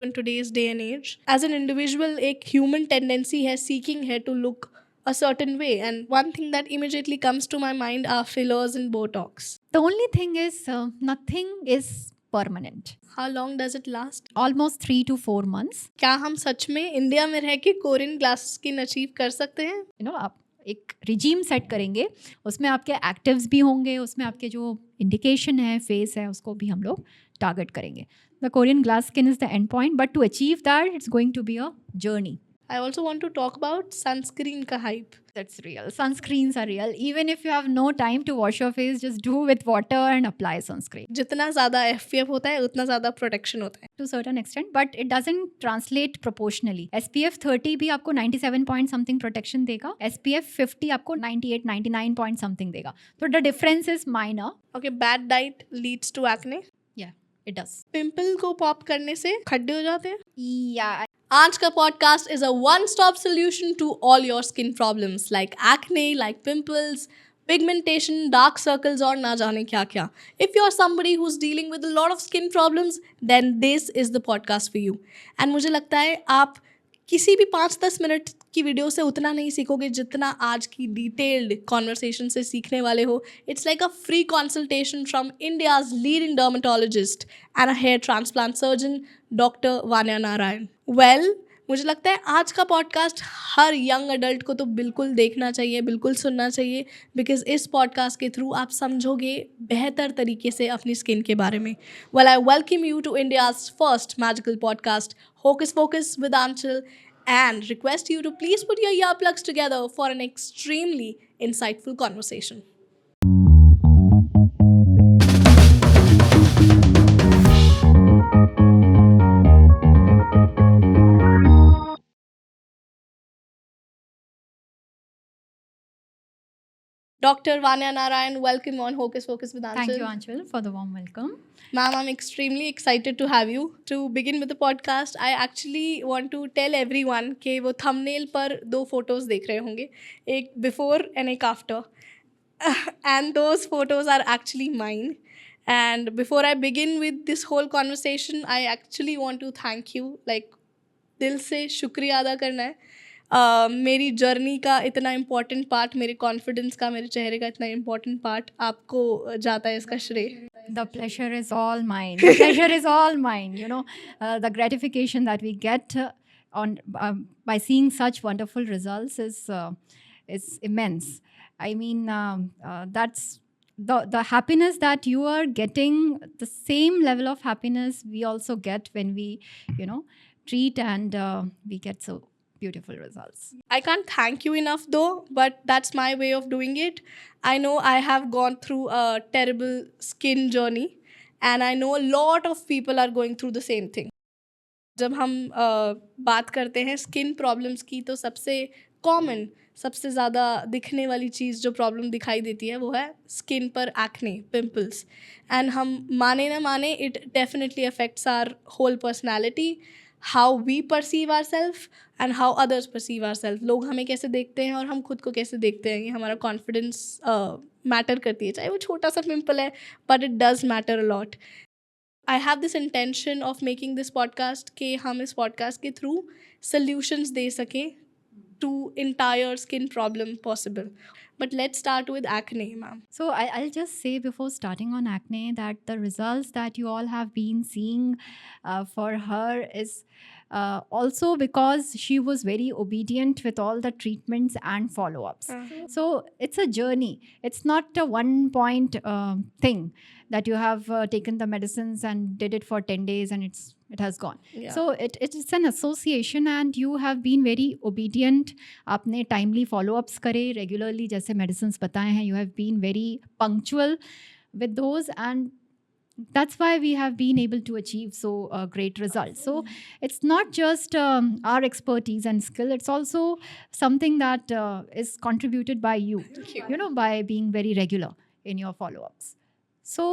in today's day and age. As an individual, एक human tendency है seeking है to look a certain way, and one thing that immediately comes to my mind are fillers and Botox. The only thing is, nothing is permanent. How long does it last? Almost 3 to 4 months. क्या हम सच में India में रह के Korean glass skin achieve कर सकते हैं? आप एक रिजीम सेट करेंगे, उसमें आपके एक्टिव्स भी होंगे, उसमें आपके जो इंडिकेशन है फेस है उसको भी हम लोग टारगेट करेंगे. The Korean glass skin is the end point, but to achieve that it's going to be a journey. I also want to talk about sunscreen का hype. That's real. Sunscreens are real. Even if you have no time to wash your face, just do with water and apply sunscreen. जितना ज़्यादा SPF होता है उतना ज़्यादा protection होता है. To certain extent, but it doesn't translate proportionally. SPF 30 भी आपको 97 point something protection देगा. SPF 50 आपको 98, 99 point something देगा. So the difference is minor. Okay, bad diet leads to acne. Yeah, it does. Pimple को pop करने से खड्डे हो जाते हैं. Yeah. आज का podcast is a one stop solution to all your skin problems like acne, like pimples, pigmentation, dark circles और ना जाने क्या क्या. If you are somebody who is dealing with a lot of skin problems, then this is the podcast for you. And मुझे लगता है आप किसी भी 5-10 मिनट की वीडियो से उतना नहीं सीखोगे जितना आज की डिटेल्ड कॉन्वर्सेशन से सीखने वाले हो. It's like a free consultation from India's leading dermatologist and a hair transplant surgeon, doctor Vanya Narayan. Well, मुझे लगता है आज का पॉडकास्ट हर यंग अडल्ट को तो बिल्कुल देखना चाहिए, बिल्कुल सुनना चाहिए, बिकॉज इस पॉडकास्ट के थ्रू आप समझोगे बेहतर तरीके से अपनी स्किन के बारे में. Well, I welcome you to India's first magical podcast Hocus Pocus with Anchal, and request you to please put your earplugs together for an extremely insightful conversation. Dr. Vanya Narayan, welcome on Hocus Pocus with Anchal. Thank you, Anchal, for the warm welcome. Ma'am, I'm extremely excited to have you. To begin with the podcast, I actually want to tell everyone कि वो thumbnail पर 2 photos देख रहे होंगे, एक before and एक after. And those photos are actually mine. And before I begin with this whole conversation, I actually want to thank you. Like, दिल से शुक्रिया अदा करना है. मेरी जर्नी का इतना इम्पोर्टेंट पार्ट, मेरे कॉन्फिडेंस का, मेरे चेहरे का इतना इम्पोर्टेंट पार्ट आपको जाता है इसका श्रेय. The pleasure is all mine. The pleasure is all mine. The gratification that we get by seeing such wonderful results is immense. I mean, that's the happiness that you are getting. The same level of happiness we also get when we, treat and we get so beautiful results. I can't thank you enough though, but that's my way of doing it. I know I have gone through a terrible skin journey, and I know a lot of people are going through the same thing. जब हम बात करते हैं skin problems की, तो सबसे common, सबसे ज़्यादा दिखने वाली चीज़ जो प्रॉब्लम दिखाई देती है वो है स्किन पर एक्ने, पिंपल्स. एंड हम माने ना माने, it definitely affects our whole personality, how we perceive our self and how others perceive our self. लोग हमें कैसे देखते हैं और हम खुद को कैसे देखते हैं, ये हमारा कॉन्फिडेंस मैटर करती है. चाहे वो छोटा सा पिंपल है, but it does matter a lot. I have this intention of making this podcast कि हम इस podcast के through solutions दे सकें to entire skin problem possible. But let's start with acne, ma'am. So I'll just say before starting on acne that the results that you all have been seeing for her is also because she was very obedient with all the treatments and follow-ups. So it's a journey. It's not a one-point thing that you have taken the medicines and did it for 10 days and it has gone. Yeah. So it's an association and you have been very obedient. आपने timely follow-ups करे regularly, जैसे medicines बताए हैं. You have been very punctual with those, and that's why we have been able to achieve so great results. So it's not just our expertise and skill, it's also something that is contributed by you, by being very regular in your follow-ups. So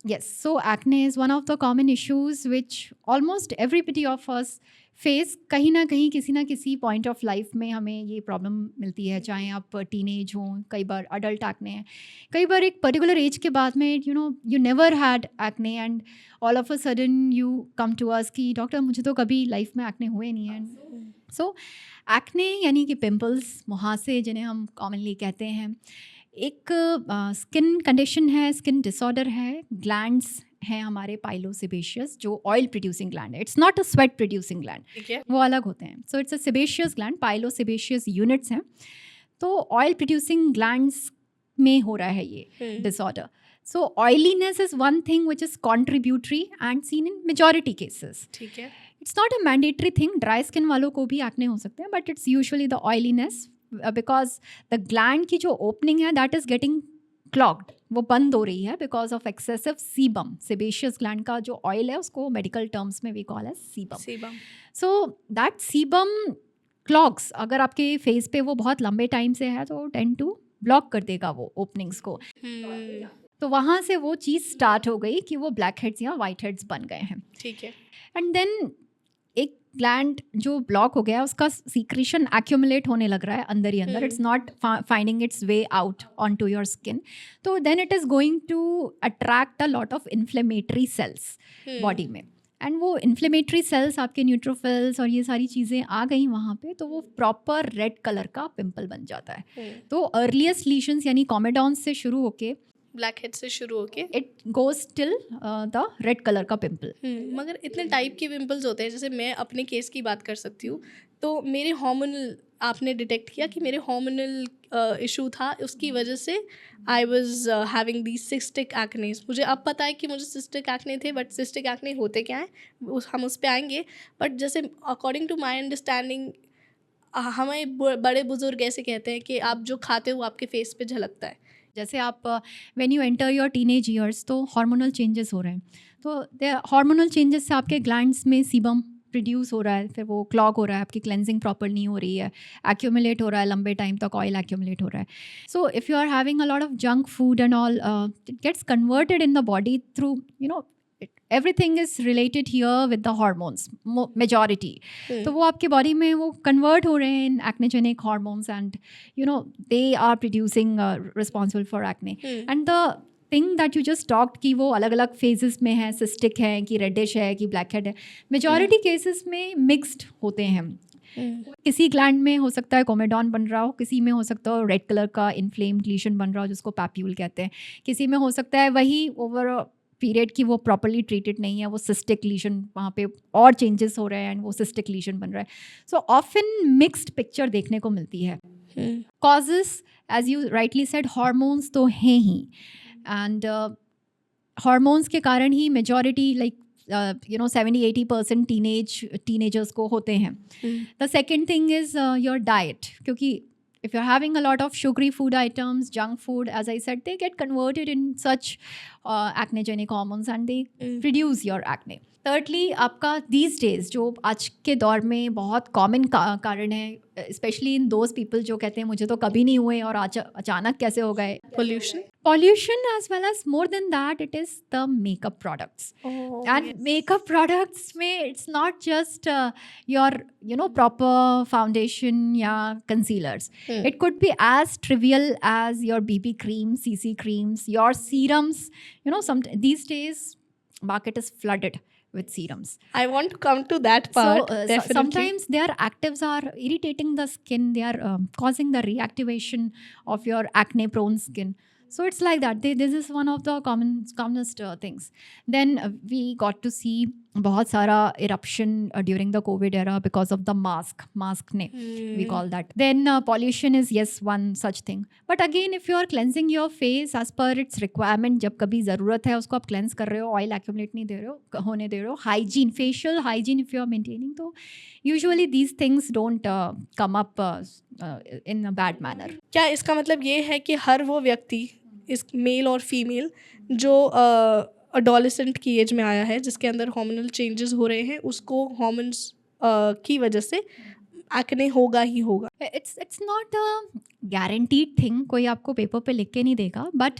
yes, so acne is one of the common issues which almost everybody of us face. कहीं ना कहीं किसी ना किसी point of life में हमें ये problem मिलती है, चाहे आप टीनेज हो, कई बार अडल्ट एक्ने है, कई बार एक पर्टिकुलर एज के बाद में you never had acne and all of a sudden you come to us कि डॉक्टर मुझे तो कभी लाइफ में एक्ने हुए नहीं है. सो एक्ने यानी कि पिंपल्स, मुहासे जिन्हें हम कॉमनली कहते हैं, एक स्किन कंडीशन है, स्किन डिसऑर्डर है. ग्लैंड्स हैं हमारे पाइलोसेबेशियस जो ऑयल प्रोड्यूसिंग ग्लैंड है. It's not a sweat producing gland, ठीक है. वो अलग होते हैं. सो it's a sebaceous gland, pilosebaceous units हैं. तो ऑयल प्रोड्यूसिंग ग्लैंड्स में हो रहा है ये disorder. So oiliness is one thing which is contributory and seen in majority cases. ठीक है. It's not a mandatory thing. Dry skin वालों को भी एक्ने हो सकते हैं, but it's usually the oiliness because the gland की जो ओपनिंग है दैट इज गेटिंग क्लॉग्ड, वो बंद हो रही है because of excessive sebum. Sebaceous gland का जो ऑयल है उसको मेडिकल टर्म्स में we call as sebum. So that sebum clogs, अगर आपके फेस पे वो बहुत लंबे टाइम से है तो टेंड टू ब्लॉक कर देगा वो ओपनिंग्स को. तो वहाँ से वो चीज़ स्टार्ट हो गई कि वो ब्लैक हेड्स या वाइट हेड्स बन गए हैं. ठीक है. एंड देन एक ग्लैंड जो ब्लॉक हो गया उसका सीक्रेशन एक्यूमुलेट होने लग रहा है अंदर ही अंदर. It's not finding its way out on to your skin. तो then it is going to attract a lot of inflammatory cells body में. एंड वो इन्फ्लेमेटरी सेल्स, आपके न्यूट्रोफिल्स और ये सारी चीज़ें आ गई वहाँ पे, तो वो प्रॉपर रेड कलर का पिंपल बन जाता है. तो अर्लीस्ट लीशंस यानी कॉमेडॉन्स से शुरू होके, ब्लैक हेड से शुरू होके, it goes till the red colour का पिंपल. मगर इतने टाइप के पिंपल्स होते हैं. जैसे मैं अपने केस की बात कर सकती हूँ, तो मेरे हार्मोनल, आपने डिटेक्ट किया कि मेरे हार्मोनल इशू था, उसकी वजह से I was having the cystic एक्नेस. मुझे अब पता है कि मुझे सिस्टिक एक्ने थे, बट सिस्टिक एक्ने होते क्या हैं हम उस पर आएंगे. बट जैसे अकॉर्डिंग टू माई अंडरस्टैंडिंग, हमें बड़े बुजुर्ग ऐसे कहते हैं कि आप जो खाते हो वो आपके फेस पे झलकता है. जैसे आप when you enter your teenage years तो हार्मोनल चेंजेस हो रहे हैं. तो हार्मोनल चेंजेस से आपके ग्लैंड्स में सीबम प्रोड्यूस हो रहा है, फिर वो क्लॉग हो रहा है, आपकी क्लेंजिंग प्रॉपर नहीं हो रही है, एक्यूमुलेट हो रहा है, लंबे टाइम तक ऑयल एक्यूमुलेट हो रहा है. So if you are having a lot of junk food and all, it gets converted in the body through everything is related here with the hormones, majority. तो वो आपके बॉडी में वो convert हो रहे हैं इन acnegenic hormones and they are producing responsible for acne. And the thing that you just talked कि वो अलग अलग फेजेस में है, सिस्टिक है कि रेडिश है कि ब्लैक हेड है, मेजॉरिटी केसेस में मिक्सड होते हैं. किसी ग्लैंड में हो सकता है कोमेडॉन बन रहा हो, किसी में हो सकता है रेड कलर का इन्फ्लेम्ड लीशन बन रहा हो जिसको पैप्यूल कहते हैं, किसी में हो सकता है वही ओवर पीरियड की वो प्रॉपरली ट्रीटेड नहीं है, वो सिस्टिक लीशन, वहाँ पे और चेंजेस हो रहे हैं एंड वो सिस्टिक लीशन बन रहा है. सो ऑफन मिक्स्ड पिक्चर देखने को मिलती है. Causes as you rightly said, hormones तो हैं ही, एंड हार्मोन्स के कारण ही मेजॉरिटी लाइक 70-80% टीनेजर्स को होते हैं. The second thing is your diet, क्योंकि if you're having a lot of sugary food items, junk food, as I said, they get converted in such acnegenic hormones and they produce your acne. Thirdly, आपका these days जो आज के दौर में बहुत common कारण है, स्पेशली इन दोज पीपल जो कहते हैं मुझे तो कभी नहीं हुए और अचानक कैसे हो गए. Pollution as well as more than that, it is the makeup products. And makeup products में it's not just your proper foundation या concealers. It could be as trivial as your BB creams, CC creams, your serums. These days market is flooded with serums. I want to come to that part. Definitely. Sometimes their actives are irritating the skin. They are causing the reactivation of your acne prone skin. So it's like that. This is one of the commonest things. Then we got to see बहुत सारा eruption during the COVID era because of the mask ne, we call that. Then pollution is yes one such thing. But again, if you are cleansing your face as per its requirement, जब कभी ज़रूरत है उसको आप cleanse कर रहे हो, oil accumulate नहीं दे रहे हो, होने दे रहे हो, hygiene, facial hygiene if you are maintaining, तो usually these things don't come up in a bad manner. क्या इसका मतलब ये है कि हर वो व्यक्ति, इस मेल और फीमेल जो अडोलेसेंट की एज में आया है, जिसके अंदर हार्मोनल चेंजेस हो रहे हैं, उसको हार्मोन्स की वजह से एक्ने होगा ही होगा? It's not a guaranteed thing, कोई आपको पेपर पे लिख के नहीं देगा, but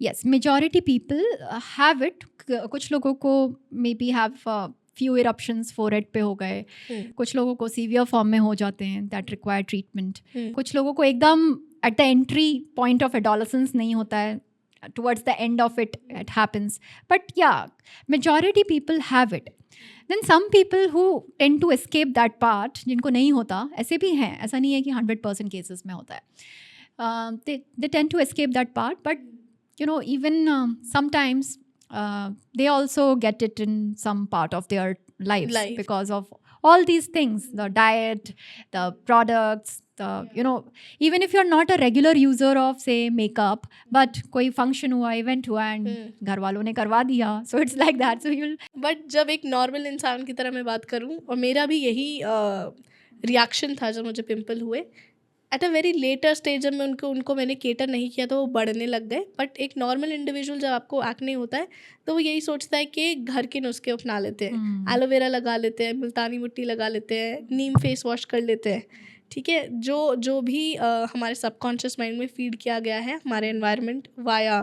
yes majority people have it. कुछ लोगों को may be have few eruptions forehead पे हो गए, कुछ लोगों को सीवियर फॉर्म में हो जाते हैं दैट रिक्वायर ट्रीटमेंट, कुछ लोगों को एकदम at the entry point of adolescence नहीं होता है, towards the end of it it happens, but yeah majority people have it. Then some people who tend to escape that part, जिनको नहीं होता, ऐसे भी हैं, ऐसा नहीं है कि 100% केसेस में होता है, they tend to escape that part, but you know even sometimes they also get it in some part of their lives Life. because of all these things, the diet, the products, the you know even if you're not a regular user of say makeup, but कोई function हुआ, event हुआ and घर वालों ने करवा दिया, so it's like that, so you'll. But जब एक नॉर्मल इंसान की तरह मैं बात करूं, और मेरा भी यही रिएक्शन था जब मुझे पिंपल हुए, at a very later stage जब मैं उनको मैंने केटर नहीं किया तो वो बढ़ने लग गए. बट एक नॉर्मल इंडिविजुअल जब आपको एक्ने होता है तो वो यही सोचता है कि घर के नुस्खे अपना लेते हैं, एलोवेरा लगा लेते हैं, मुल्तानी मिट्टी लगा लेते हैं, नीम फेस वॉश कर लेते हैं. ठीक है, जो भी हमारे सबकॉन्शियस माइंड में फीड किया गया है हमारे एनवायरनमेंट वाया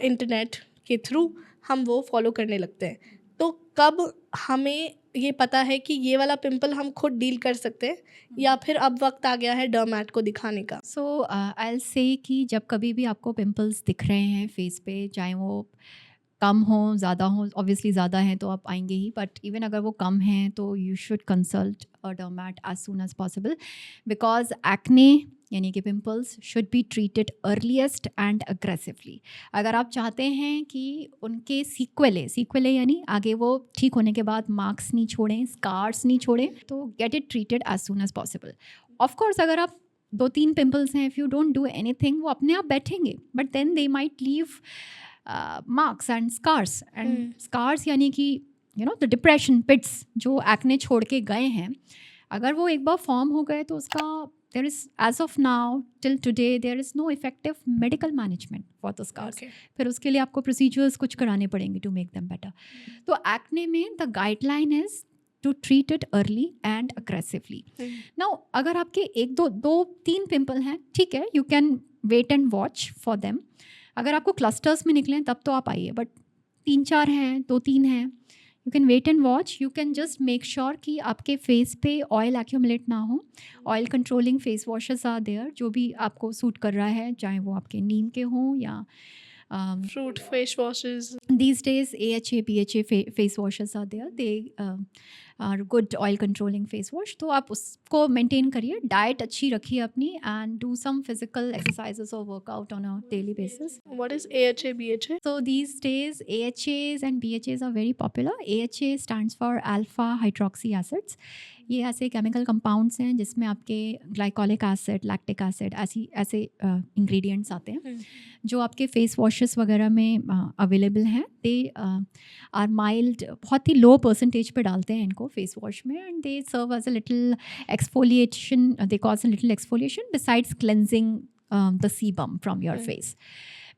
इंटरनेट के थ्रू, हम वो फॉलो करने लगते हैं. तो कब हमें ये पता है कि ये वाला पिंपल हम खुद डील कर सकते हैं, या फिर अब वक्त आ गया है डर्मैट को दिखाने का? सो आई विल से कि जब कभी भी आपको पिंपल्स दिख रहे हैं फेस पे, चाहे वो कम हो ज़्यादा हो, ऑब्वियसली ज़्यादा हैं तो आप आएंगे ही, बट इवन अगर वो कम हैं तो you should consult a derm as soon as possible, because acne यानी कि pimples should be treated earliest and aggressively. अगर आप चाहते हैं कि उनके सीक्वेले यानी आगे वो ठीक होने के बाद मार्क्स नहीं छोड़ें, स्कार्स नहीं छोड़ें, तो get it treated as soon as possible. Of course अगर आप 2-3 पिंपल्स हैं, if you don't do anything, वो अपने आप बैठेंगे, but then they might leave marks and scars. And scars यानी कि you know the depression pits जो एक्ने छोड़ के गए हैं, अगर वो एक बार फॉर्म हो गए तो उसका there is, as of now till today, there is no effective medical management for the scars. फिर उसके लिए आपको procedures कुछ कराने पड़ेंगे to make them better. तो acne में the guideline is to treat it early and aggressively. Now अगर आपके 1-2-3 पिंपल हैं, ठीक है, you can wait and watch for them. अगर आपको क्लस्टर्स में निकले तब तो आप आइए, बट 3-4 हैं, 2-3 हैं, you can wait and watch. You can just make sure कि आपके फेस पे ऑयल एक्यूमुलेट ना हो. Oil controlling face washes are there जो भी आपको सूट कर रहा है, चाहे वो आपके नीम के हों या fruit face washes. These days AHA BHA face washes are there. They are good oil controlling face wash. तो आप उसको maintain करिए, डाइट अच्छी रखिए अपनी, and do some physical exercises or workout on a daily basis. What is AHA BHA? So these days AHAs and BHAs are very popular. AHA stands for alpha hydroxy acids. ये ऐसे chemical compounds हैं जिसमें आपके glycolic acid, lactic acid ऐसे ingredients आते हैं जो आपके फेस वॉशेस वगैरह में अवेलेबल हैं. दे आर माइल्ड, बहुत ही लो परसेंटेज पे डालते हैं इनको फेस वॉश में, and they serve as a little exfoliation, they cause a little exfoliation besides cleansing the sebum from your face.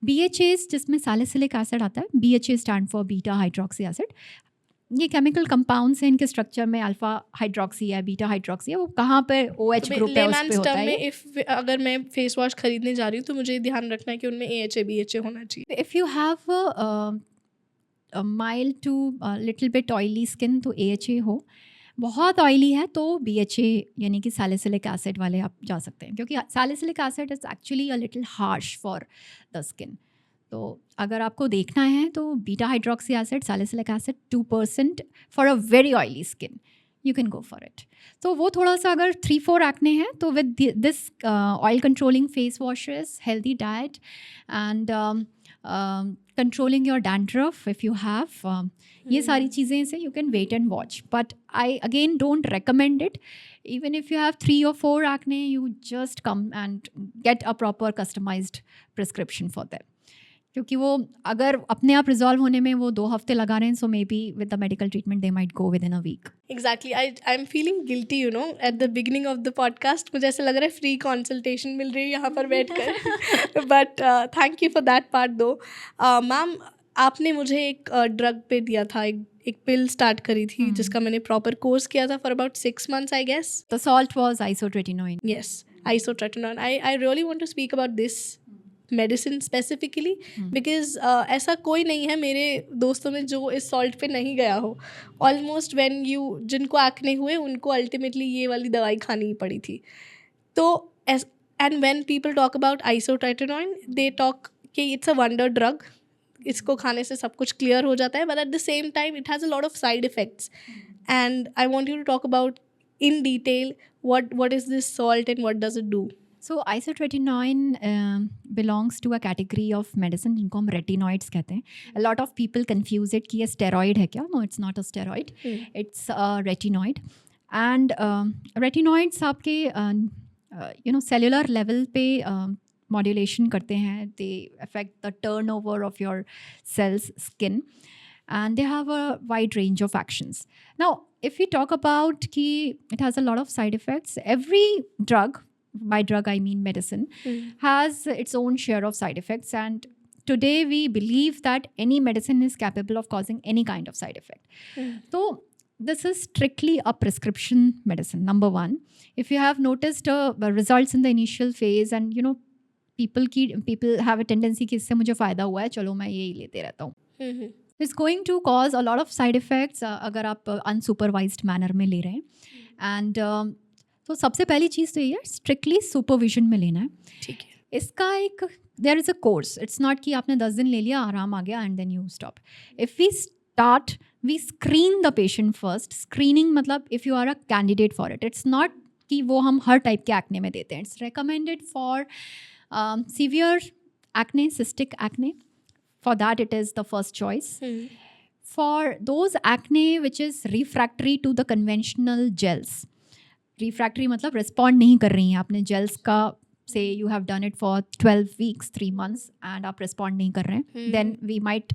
BHAs जिसमें सैलिसिलिक एसिड आता है, BHA stand for beta hydroxy acid. ये chemical compounds हैं, इनके structure में alpha hydroxy है, beta hydroxy है, वो कहाँ पे OH ग्रुप है उस पे होता है. इफ अगर मैं फेस वॉश खरीदने जा रही हूँ तो मुझे ध्यान रखना है कि उनमें AHA BHA होना चाहिए. If you have mild to little bit oily skin तो AHA हो, बहुत ऑयली है तो BHA यानी कि सैलिसिलिक एसिड वाले आप जा सकते हैं, क्योंकि salicylic acid is actually a little harsh for the skin. तो अगर आपको देखना है तो beta hydroxy acid, salicylic acid 2% for a very oily skin, you can go for it. तो वो थोड़ा सा अगर 3-4 एक्ने हैं तो with this oil controlling face washes, healthy diet and controlling your dandruff if you have, ये सारी चीज़ें से you can wait and watch. But I again don't recommend it. Even if you have 3 or 4 acne, you just come and get a proper customized prescription for them. क्योंकि वो अगर अपने आप resolve होने में वो 2 हफ्ते लगा रहे हैं, so maybe with the medical treatment they might go within a week. Exactly. I am feeling guilty, you know, at the beginning of the podcast मुझे ऐसा लग रहा है फ्री कंसल्टेशन मिल रही है यहाँ पर बैठ कर. But thank you for that part दो. मैम, आपने मुझे एक ड्रग पे दिया था, एक पिल स्टार्ट करी थी जिसका मैंने प्रॉपर कोर्स किया था for about 6 months I guess. The salt was isotretinoin. Yes, isotretinoin. I really want to speak about this medicine specifically because ऐसा कोई नहीं है मेरे दोस्तों में जो इस सॉल्ट पे नहीं गया हो. ऑलमोस्ट व्हेन यू जिनको एक्ने हुए उनको अल्टीमेटली ये वाली दवाई खानी ही पड़ी थी. तो and when people talk about isotretinoin they talk कि इट्स अ वंडर ड्रग, इसको खाने से सब कुछ क्लियर हो जाता है, but at the same time it has a lot of side effects. And I want you to talk about in detail what is this salt and what does it do. So isotretinoin belongs to a category of medicine जिनको हम retinoids कहते हैं. A lot of people confuse it कि ये steroid है क्या? No, it's not a steroid. It's a retinoid. And retinoids आपके cellular level पे modulation करते हैं. They affect the turnover of your cells, skin. And they have a wide range of actions. Now, if we talk about ki it has a lot of side effects, every drug, by drug I mean medicine, has its own share of side effects. And today we believe that any medicine is capable of causing any kind of side effect. So this is strictly a prescription medicine, number one. If you have noticed results in the initial phase and people have a tendency कि इससे मुझे फ़ायदा हुआ है, चलो मैं यही लेते रहता हूँ. It's going to cause a lot of side effects अगर आप unsupervised manner में ले रहे हैं. And तो सबसे पहली चीज़ तो ये है, strictly supervision में लेना है. ठीक है. इसका एक there is a course. It's not कि आपने 10 दिन ले लिया, आराम आ गया and then you stop. If we start, we screen the patient first. Screening मतलब if you are a candidate for it. It's not कि वो हम हर टाइप के एक्ने में देते हैं. It's recommended for severe acne, cystic acne. For that, it is the first choice. For those acne which is refractory to the conventional gels. Refractory मतलब respond नहीं कर रही हैं आपने gels का, say you have done it for 12 weeks, 3 months and आप respond नहीं कर रहे हैं, then we might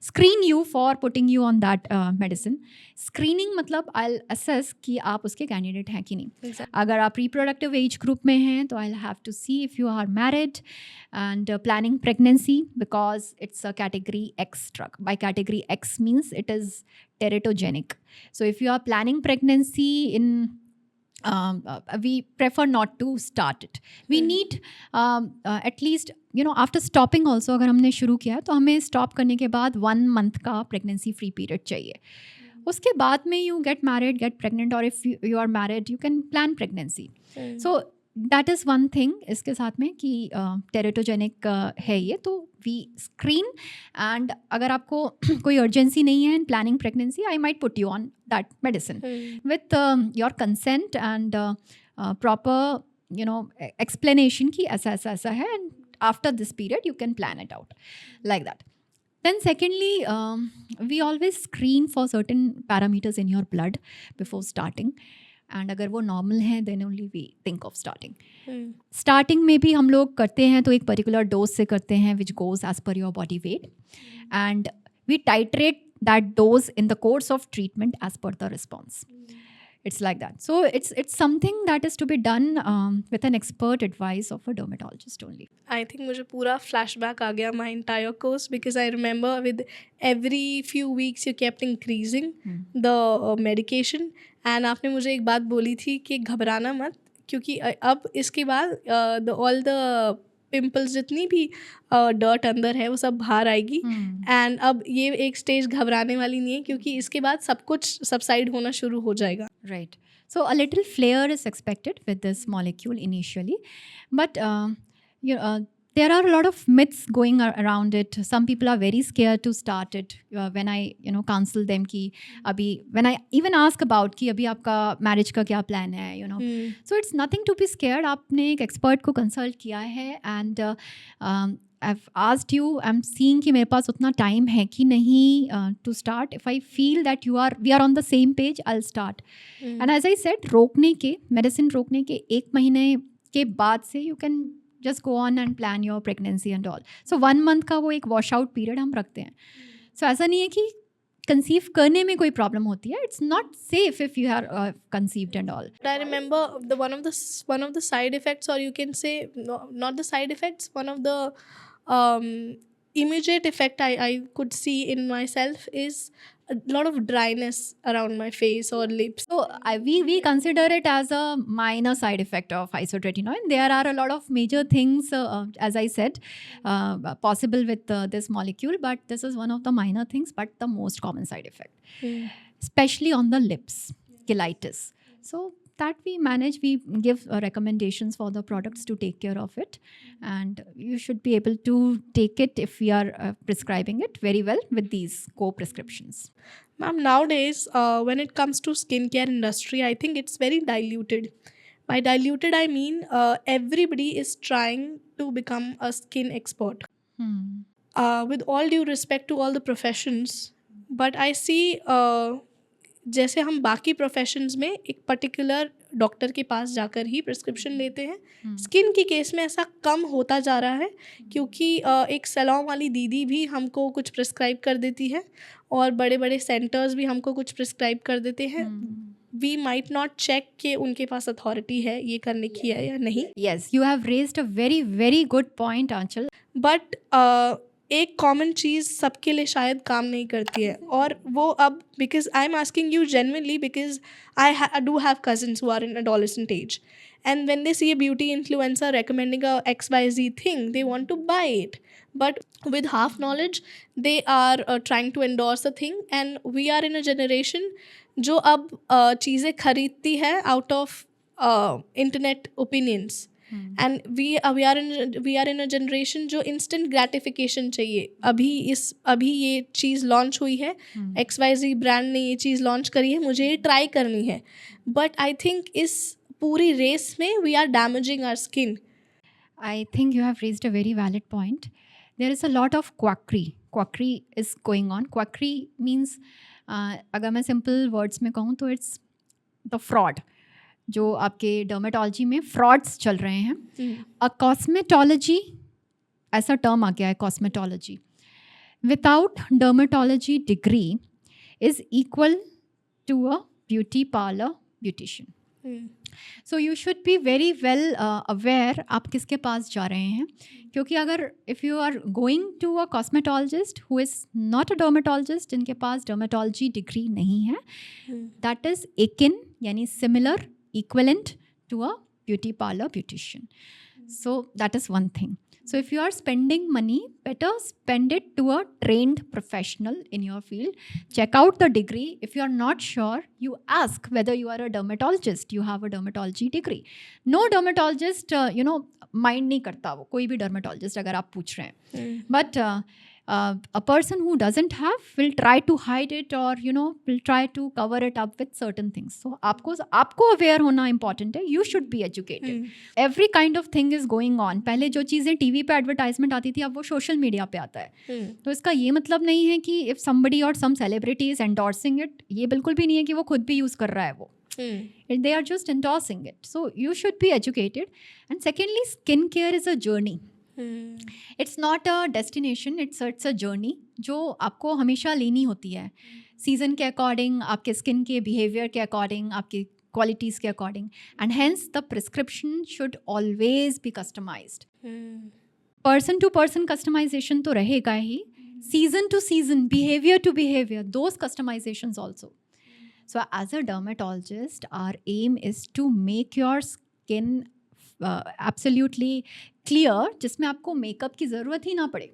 screen you for putting you on that medicine. Screening मतलब I'll assess कि आप उसके candidate हैं कि नहीं. Exactly. अगर आप reproductive age group में हैं तो I'll have to see if you are married and planning pregnancy because it's a category X drug. By category X means it is teratogenic. So if you are planning pregnancy in we prefer not to start it. We need at least after stopping also अगर हमने शुरू किया तो हमें stop करने के बाद 1 month का pregnancy free period चाहिए. उसके बाद में you get married, get pregnant, or if you are married you can plan pregnancy. So that is one thing इसके साथ में कि teratogenic है ये, तो we screen. And अगर आपको कोई urgency नहीं है in planning pregnancy, I might put you on that medicine with your consent and proper explanation कि ऐसा ऐसा ऐसा है, and after this period you can plan it out like that. Then secondly, we always screen for certain parameters in your blood before starting. And अगर वो normal है then only we think of starting. Starting में भी हम लोग करते हैं तो एक पर्टिकुलर डोज से करते हैं which goes as per your body weight, and we titrate that dose in the course of treatment as per the response. It's like that. So it's something that is to be done with an expert advice of a dermatologist only. I think मुझे पूरा flashback आ गया my entire course because I remember with every few weeks you kept increasing the medication. And आपने मुझे एक बात बोली थी कि घबराना मत क्योंकि अब इसके बाद all the पिंपल्स जितनी भी डर्ट अंदर है वो सब बाहर आएगी. एंड अब ये एक स्टेज घबराने वाली नहीं है क्योंकि इसके बाद सब कुछ सबसाइड होना शुरू हो जाएगा. Right. So a little flare is expected with this molecule initially, but there are a lot of myths going around it. Some people are very scared to start it. When I counsel them कि अभी when I even ask about कि अभी आपका marriage का क्या plan है, so it's nothing to be scared. आपने एक expert को consult किया है and I've asked you, I'm seeing कि मेरे पास उतना time है कि नहीं to start. If I feel that we are on the same page, I'll start. And as I said, medicine रोकने के 1 महीने के बाद से you can just go on and plan your pregnancy and all. So 1 month का वो एक wash out period हम रखते हैं. So ऐसा नहीं है कि conceive करने में कोई problem होती है. It's not safe if you are conceived and all. But I remember one of the side effects, or you can say not the side effects, one of the immediate effect I could see in myself is a lot of dryness around my face or lips. So we consider it as a minor side effect of isotretinoin. There are a lot of major things, as I said, possible with this molecule, but this is one of the minor things, but the most common side effect, especially on the lips, cheilitis. So that we manage, we give recommendations for the products to take care of it, and you should be able to take it if we are prescribing it very well with these co-prescriptions. Ma'am, nowadays, when it comes to skincare industry, I think it's very diluted. By diluted, I mean everybody is trying to become a skin expert. With all due respect to all the professions, but I see जैसे हम बाकी professions में एक particular doctor के पास जाकर ही prescription लेते हैं, skin की केस में ऐसा कम होता जा रहा है क्योंकि एक सैलून वाली दीदी भी हमको कुछ प्रिस्क्राइब कर देती है और बड़े बड़े सेंटर्स भी हमको कुछ प्रिस्क्राइब कर देते हैं. वी माइट नॉट चेक कि उनके पास अथॉरिटी है ये करने की है या नहीं. Yes, you have raised a very, very good point, Aanchal. But एक कॉमन चीज़ सबके लिए शायद काम नहीं करती है, और वो अब because I am asking you genuinely because I do have cousins who are in adolescent age, and when they see a beauty influencer recommending a XYZ thing, they want to buy it, but with half knowledge they are trying to endorse a thing, and we are in a generation जो अब चीज़ें खरीदती है out of internet opinions. And we are in a generation जो instant gratification चाहिए. अभी ये चीज़ launch हुई है, XYZ ब्रांड ने ये चीज़ लॉन्च करी है, मुझे ये ट्राई करनी है. बट आई थिंक इस पूरी रेस में we are damaging our skin. I think you have raised a very valid point. There is a lot of quackery. Quackery is going on. Quackery means, अगर मैं simple words में कहूँ तो it's the fraud. जो आपके dermatology में frauds चल रहे हैं. अ कॉस्मेटोलॉजी ऐसा टर्म आ गया है, cosmetology without dermatology degree is equal to a beauty parlour beautician. So you should be very well aware आप किसके पास जा रहे हैं, क्योंकि अगर if you are going to a cosmetologist who is not a dermatologist, जिनके पास डर्मेटोलॉजी डिग्री नहीं है, दैट इज़ एकिन यानी similar, equivalent to a beauty parlor beautician. So that is one thing. So if you are spending money, better spend it to a trained professional in your field. Check out the degree. If you are not sure, you ask whether you are a dermatologist, you have a dermatology degree. No dermatologist mind नहीं करता वो, कोई भी dermatologist अगर आप पूछ रहे हैं. But a person who doesn't have will try to hide it, or will try to cover it up with certain things. So आपको aware होना important है. You should be educated. Every kind of thing is going on. पहले जो चीज़ें TV पे advertisement आती थी, अब वो सोशल मीडिया पे आता है. तो इसका ये मतलब नहीं है कि if somebody or some celebrity is endorsing it, ये बिल्कुल भी नहीं है कि वो खुद भी यूज़ कर रहा है वो. They are just endorsing it. So you should be educated. And secondly, skincare is a journey. It's not a destination, it's a journey जो आपको हमेशा लेनी होती है, सीज़न के अकॉर्डिंग, आपके स्किन के बिहेवियर के अकॉर्डिंग, आपकी क्वालिटीज़ के according, and hence the prescription should always be customised. Person to person customisation तो रहेगा ही, season to season, behaviour to behaviour, those customisations also. So as a dermatologist, our aim is to make your skin absolutely clear, जिसमें आपको makeup की ज़रूरत ही ना पड़े.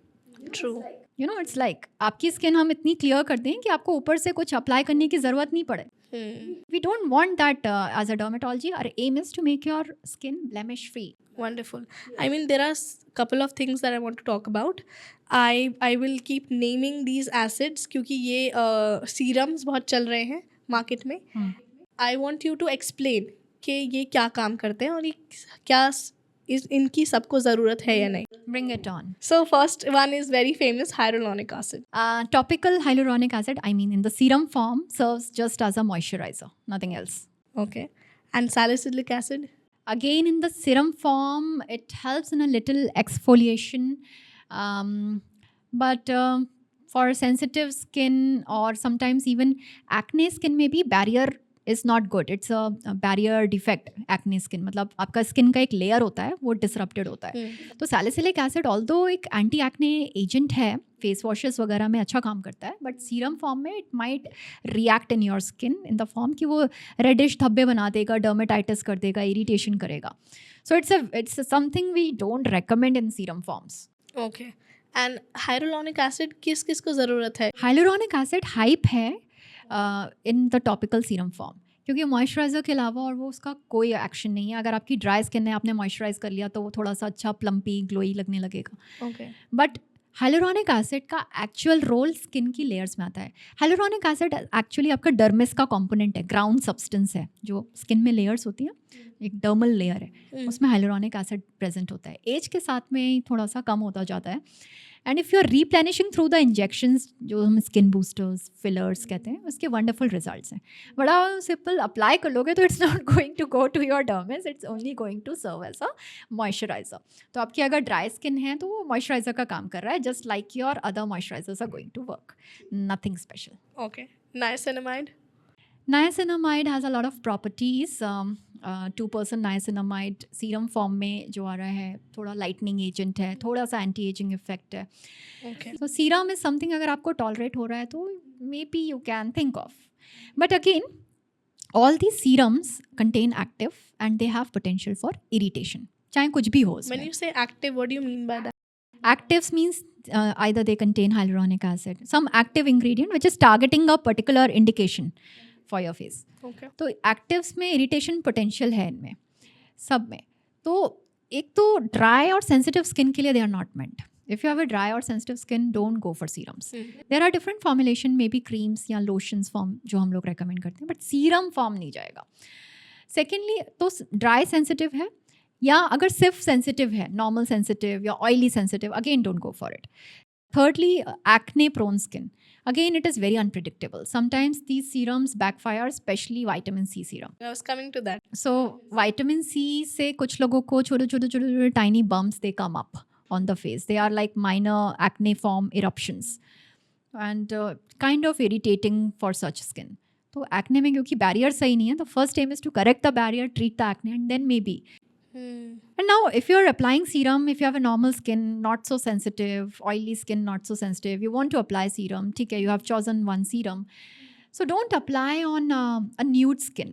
True. It's like आपकी स्किन हम इतनी क्लियर कर दें कि आपको ऊपर से कुछ अप्लाई करने की ज़रूरत नहीं पड़े. We don't want that as a dermatology. Our aim is to make your skin blemish free. Wonderful. I mean, there are couple of things that I want to talk about. I will keep naming these acids क्योंकि ये serums बहुत चल रहे हैं market में. I want you to explain कि ये क्या काम करते हैं और ये क्या इनकी सबको ज़रूरत है या नहीं. Bring it on. So first one is very famous, hyaluronic acid. Topical hyaluronic acid, I mean in the serum form, serves just as a moisturizer, nothing else. Okay. And salicylic acid? Again, in the serum form, it helps in a little exfoliation. But for sensitive skin or sometimes even acne skin, maybe barrier is not good. It's a barrier defect, acne skin. मतलब आपका skin का एक layer होता है वो disrupted होता है. तो सैलिसिलिक एसिड ऑल्दो एक एंटी एक्ने एजेंट है, फेस वॉशेस वगैरह में अच्छा काम करता है, बट सीरम फॉर्म में it might react in your skin in the form कि वो रेडिश धब्बे बना देगा, डर्मेटाइटिस कर देगा, इरिटेशन करेगा. So it's something we don't recommend in serum forms. Okay. And hyaluronic acid किस किस को ज़रूरत है? हाइलुरोनिक एसिड हाइप है in the topical serum form, क्योंकि मॉइस्चराइज़र के अलावा और वो उसका कोई एक्शन नहीं है. अगर आपकी ड्राई स्किन है, आपने मॉइस्चराइज कर लिया तो वो थोड़ा सा अच्छा प्लम्पी ग्लोई लगने लगेगा. ओके. बट हाइलुरोनिक एसिड का एक्चुअल रोल स्किन की लेयर्स में आता है. हाइलुरोनिक एसिड एक्चुअली आपका डर्मिस का कंपोनेंट है, ग्राउंड सब्सटेंस है. जो स्किन में लेयर्स होती हैं, एक डर्मल लेयर है, उसमें हाइलुरोनिक एसिड प्रेजेंट होता है. एज के साथ में थोड़ा सा कम होता जाता है. And if you are replenishing through the injections, जो हम स्किन बूस्टर्स, फिलर्स कहते हैं, उसके वंडरफुल रिजल्ट्स हैं. बड़ा सिंपल अप्लाई कर लोगे तो it's not going to go to your dermis, it's only going to serve as a moisturiser. तो आपकी अगर ड्राई स्किन है तो वो मॉइस्चराइजर का काम कर रहा है, just like your other moisturisers are going to work. Nothing special. Okay. Niacinamide? Niacinamide has a lot of properties. 2% niacinamide serum form में जो आ रहा है, थोड़ा लाइटनिंग एजेंट है, थोड़ा सा एंटी एजिंग इफेक्ट है. Okay. So serum is something अगर आपको टॉलरेट हो रहा है तो maybe you can think of. But again, all these serums contain active and they have potential for irritation. चाहे कुछ भी हो When उसमें. you say active, what do you mean by that? Actives means either they contain hyaluronic acid, some active ingredient which is targeting a particular indication for your face. Okay. तो actives में irritation potential है इनमें सब में. तो एक तो dry or sensitive skin के लिए they are not meant. If you have a dry or sensitive skin, don't go for serums. There are different formulation, maybe creams या लोशंस फॉर्म जो हम लोग रेकमेंड करते हैं, बट सीरम फॉर्म नहीं जाएगा. सेकेंडली, तो ड्राई सेंसिटिव है या अगर सिर्फ सेंसिटिव है, नॉर्मल सेंसिटिव या oily sensitive, again don't go for it. Thirdly, acne prone skin. Again, it is very unpredictable. Sometimes these serums backfire, especially vitamin C serum. I was coming to that. So vitamin C से कुछ लोगों को छोटे tiny bumps they come up on the face. They are like minor acneiform eruptions and kind of irritating for such skin. तो acne में क्योंकि barrier सही नहीं है, the first aim is to correct the barrier, treat the acne, and then maybe. And now if you're applying serum, if you have a normal skin, not so sensitive, oily skin, not so sensitive, you want to apply serum, ठीक है, you have chosen one serum. So don't apply on a nude skin.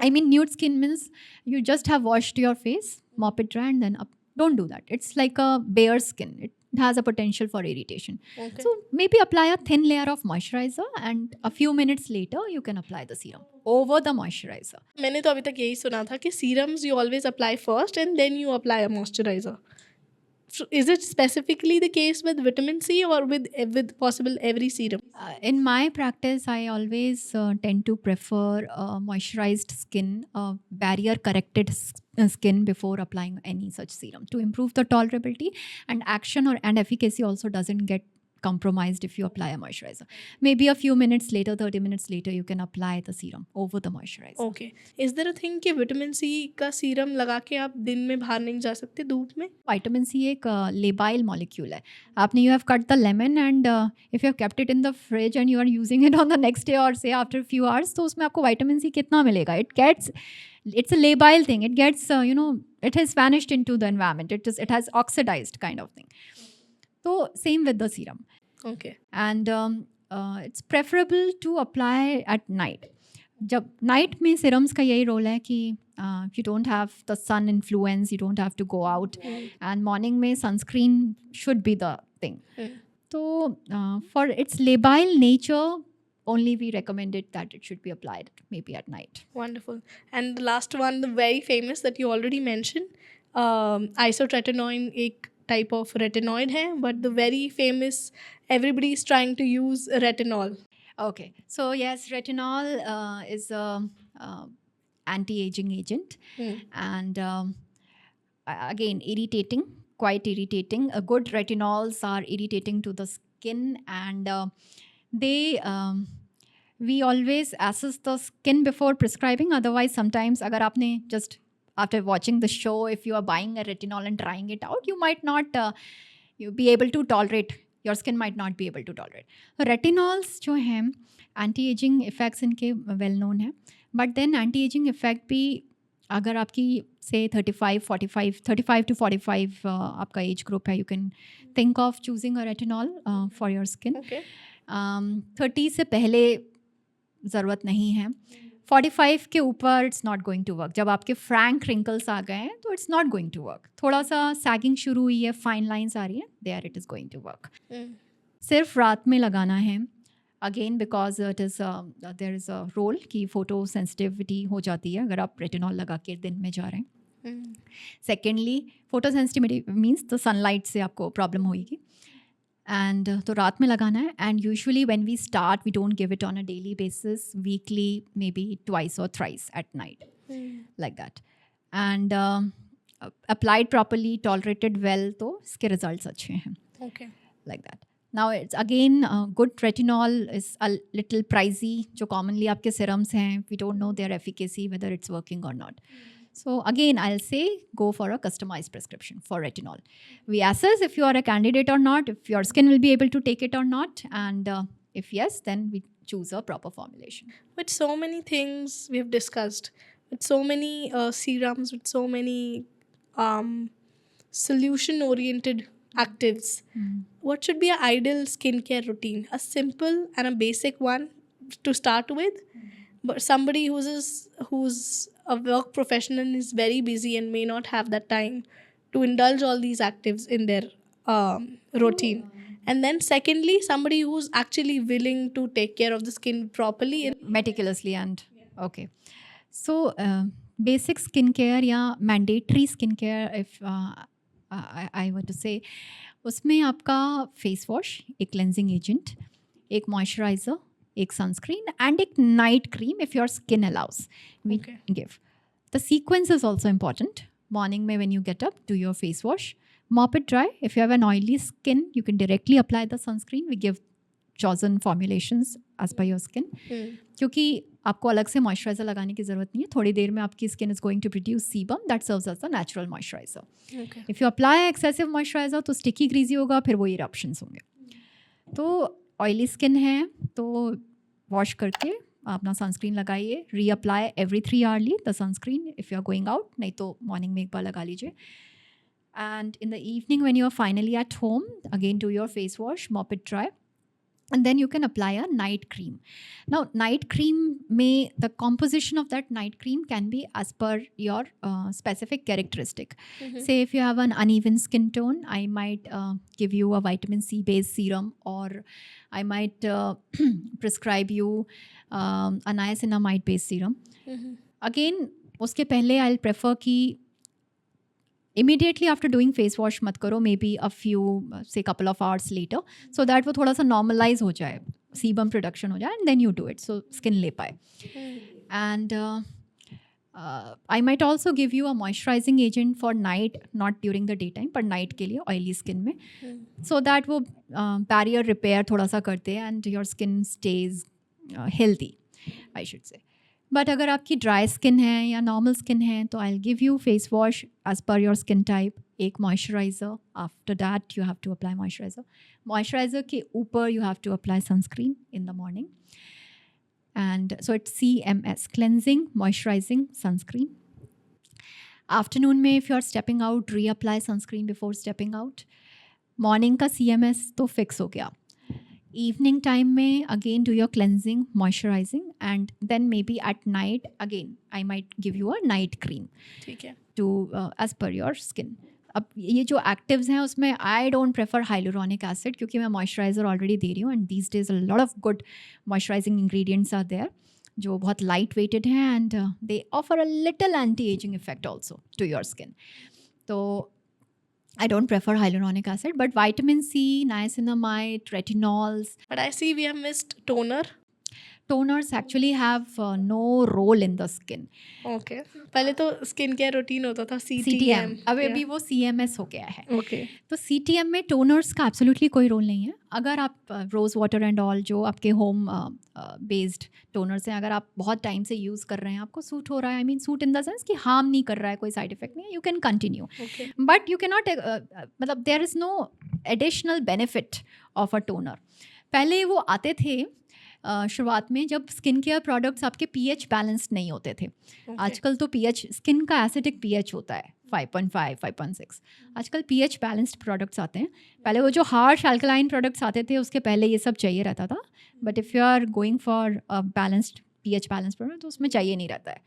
I mean, nude skin means you just have washed your face, mop it dry, and then don't do that. It's like a bare skin. It has a potential for irritation. Okay. So maybe apply a thin layer of moisturizer, and a few minutes later you can apply the serum over the moisturizer. मैंने तो अभी तक यही सुना था कि serums you always apply first and then you apply a moisturizer. So is it specifically the case with vitamin C or with possible every serum? In my practice, I always tend to prefer moisturized skin, barrier corrected skin before applying any such serum to improve the tolerability, and action and efficacy also doesn't get compromised if you apply a moisturizer. Maybe a few minutes later, 30 minutes later, you can apply the serum over the moisturizer. Okay. Is there a thing कि vitamin C का serum लगा के आप दिन में बाहर नहीं जा सकते धूप में? Vitamin C एक labile molecule है. आपने you have cut the lemon and if you have kept it in the fridge and you are using it on the next day or say after a few hours, तो उसमें आपको vitamin C कितना मिलेगा? It's a labile thing. It gets it has vanished into the environment. It has oxidized kind of thing. So same with the serum. Okay. And it's preferable to apply at night. जब night में serums का यही role है कि you don't have the sun influence, you don't have to go out, and morning में sunscreen should be the thing. So for its labile nature, only we recommend it that it should be applied maybe at night. Wonderful. And the last one, the very famous that you already mentioned, isotretinoin एक type of retinoid है, but the very famous, everybody is trying to use retinol. Okay, so yes, retinol is a anti-aging agent, and again irritating, quite irritating. Good retinols are irritating to the skin, and we always assess the skin before prescribing. Otherwise, sometimes अगर आपने just after watching the show, if you are buying a retinol and trying it out, you might not you be able to tolerate. Your skin might not be able to tolerate. So retinols जो हैं anti-aging effects इनके well known हैं, but then anti ageing effect भी अगर आपकी से 35 to 45 आपका age group है, you can think of choosing a retinol for your skin. Okay. 30 से पहले ज़रूरत नहीं है. 45 के ऊपर it's not going to work. जब आपके फ्रैंक रिंकल्स आ गए हैं तो it's not going to work. थोड़ा सा सैगिंग शुरू हुई है, फाइन लाइंस आ रही हैं, there it is going to work. सिर्फ रात में लगाना है. Again because it is there is a role कि फोटो सेंसिटिविटी हो जाती है अगर आप रेटिनॉल लगा के दिन में जा रहे हैं. सेकेंडली फोटो सेंसिटिविटी मीन्स तो सनलाइट से आपको प्रॉब्लम होगी. एंड तो रात में लगाना है. And usually when we start we don't give it on a daily basis, weekly maybe twice or thrice at night, like that. And applied properly, tolerated well, तो इसके रिजल्ट्स अच्छे हैं, Okay. like that. Now it's again good retinol is a little pricey. जो commonly आपके serums हैं, we don't know their efficacy whether it's working or not. So again I'll say go for a customized prescription for retinol. We assess if you are a candidate or not, if your skin will be able to take it or not, and if yes, then we choose a proper formulation. With so many things we've discussed, with so many serums, with so many solution oriented actives, what should be an ideal skincare routine? A simple and a basic one to start with, but somebody who's a work professional and is very busy and may not have that time to indulge all these actives in their routine. And then secondly, somebody who's actually willing to take care of the skin properly. Meticulously and okay. So basic skincare या mandatory skincare, if I were to say, उसमें आपका face wash, एक cleansing agent, एक moisturiser, एक sunscreen and एक night cream if your skin allows, we Okay. Give. The sequence is also important. Morning में when you get up, do your face wash, mop it dry. If you have an oily skin, you can directly apply the sunscreen. We give chosen formulations as per your skin. क्योंकि आपको अलग से moisturiser लगाने की ज़रूरत नहीं है. थोड़ी देर में आपकी skin is going to produce sebum that serves as the natural moisturiser. Okay. If you apply excessive moisturiser तो स्टिकी ग्रीजी होगा, फिर वो इरप्शंस होंगे. तो ऑयली स्किन है तो वॉश करके अपना सनस्क्रीन लगाइए. Reapply every 3 hourly the sunscreen if you are going out, नहीं तो मॉर्निंग में एक बार लगा लीजिए. And in the evening when you are finally at home, again do your face wash, mop it dry, and then you can apply a night cream. Now night cream the composition of that night cream can be as per your specific characteristic. Say if you have an uneven skin tone, I might give you a vitamin C based serum, or I might prescribe you a niacinamide based serum. Again उसके पहले I'll prefer कि immediately after doing face wash मत करो, maybe a few say couple of hours later, so that वो थोड़ा सा normalize हो जाए, sebum production हो जाए, and then you do it so skin ले पाए. And I might also give you a moisturizing agent for night, not during the daytime, पर night के लिए oily skin में, so that वो barrier repair थोड़ा सा करते हैं and your skin stays healthy, I should say. But अगर आपकी ड्राई स्किन है या नॉर्मल स्किन है तो I give you face wash as per your skin type, एक moisturiser, after that you have to apply moisturiser. Moisturiser के ऊपर you have to apply sunscreen in the morning. And so it's CMS, cleansing, moisturising, sunscreen. Afternoon में if you are stepping out, reapply sunscreen before stepping out. Morning का CMS तो fix हो गया. Evening time में again do your cleansing, moisturizing, and then maybe at night again I might give you a night cream ठीक है. to as per your skin. अब ये जो actives हैं उसमें I don't prefer hyaluronic acid क्योंकि मैं moisturizer already दे रही हूँ, and these days a lot of good moisturizing ingredients are there जो बहुत light weighted हैं and they offer a little anti-aging effect also to your skin. तो I don't prefer hyaluronic acid, but vitamin C, niacinamide, retinols. But I see we have missed toner. Toners actually have no role in the skin. Okay. पहले तो skin care routine होता था CTM. अभी Yeah. वो CMS हो गया है. Okay. तो CTM में टोनर्स का एब्सोल्युटली कोई रोल नहीं है. अगर आप रोज़ वाटर एंड ऑल जो आपके होम बेस्ड टोनर्स हैं, अगर आप बहुत टाइम से यूज़ कर रहे हैं, आपको सूट हो रहा है, I mean suit in the sense कि हार्म नहीं कर रहा है, कोई साइड इफेक्ट नहीं है, you can continue. Okay. But you can not, मतलब there is no additional benefit of a toner. पहले वो आते थे शुरुआत में जब स्किन केयर प्रोडक्ट्स आपके पीएच बैलेंस्ड नहीं होते थे. आजकल तो पीएच स्किन का एसिडिक पीएच होता है 5.5 5.6. आजकल पीएच बैलेंस्ड प्रोडक्ट्स आते हैं. पहले वो जो हार्श अल्कलाइन प्रोडक्ट्स आते थे उसके पहले ये सब चाहिए रहता था. But if you are going for a balanced pH balanced product तो उसमें चाहिए नहीं रहता है.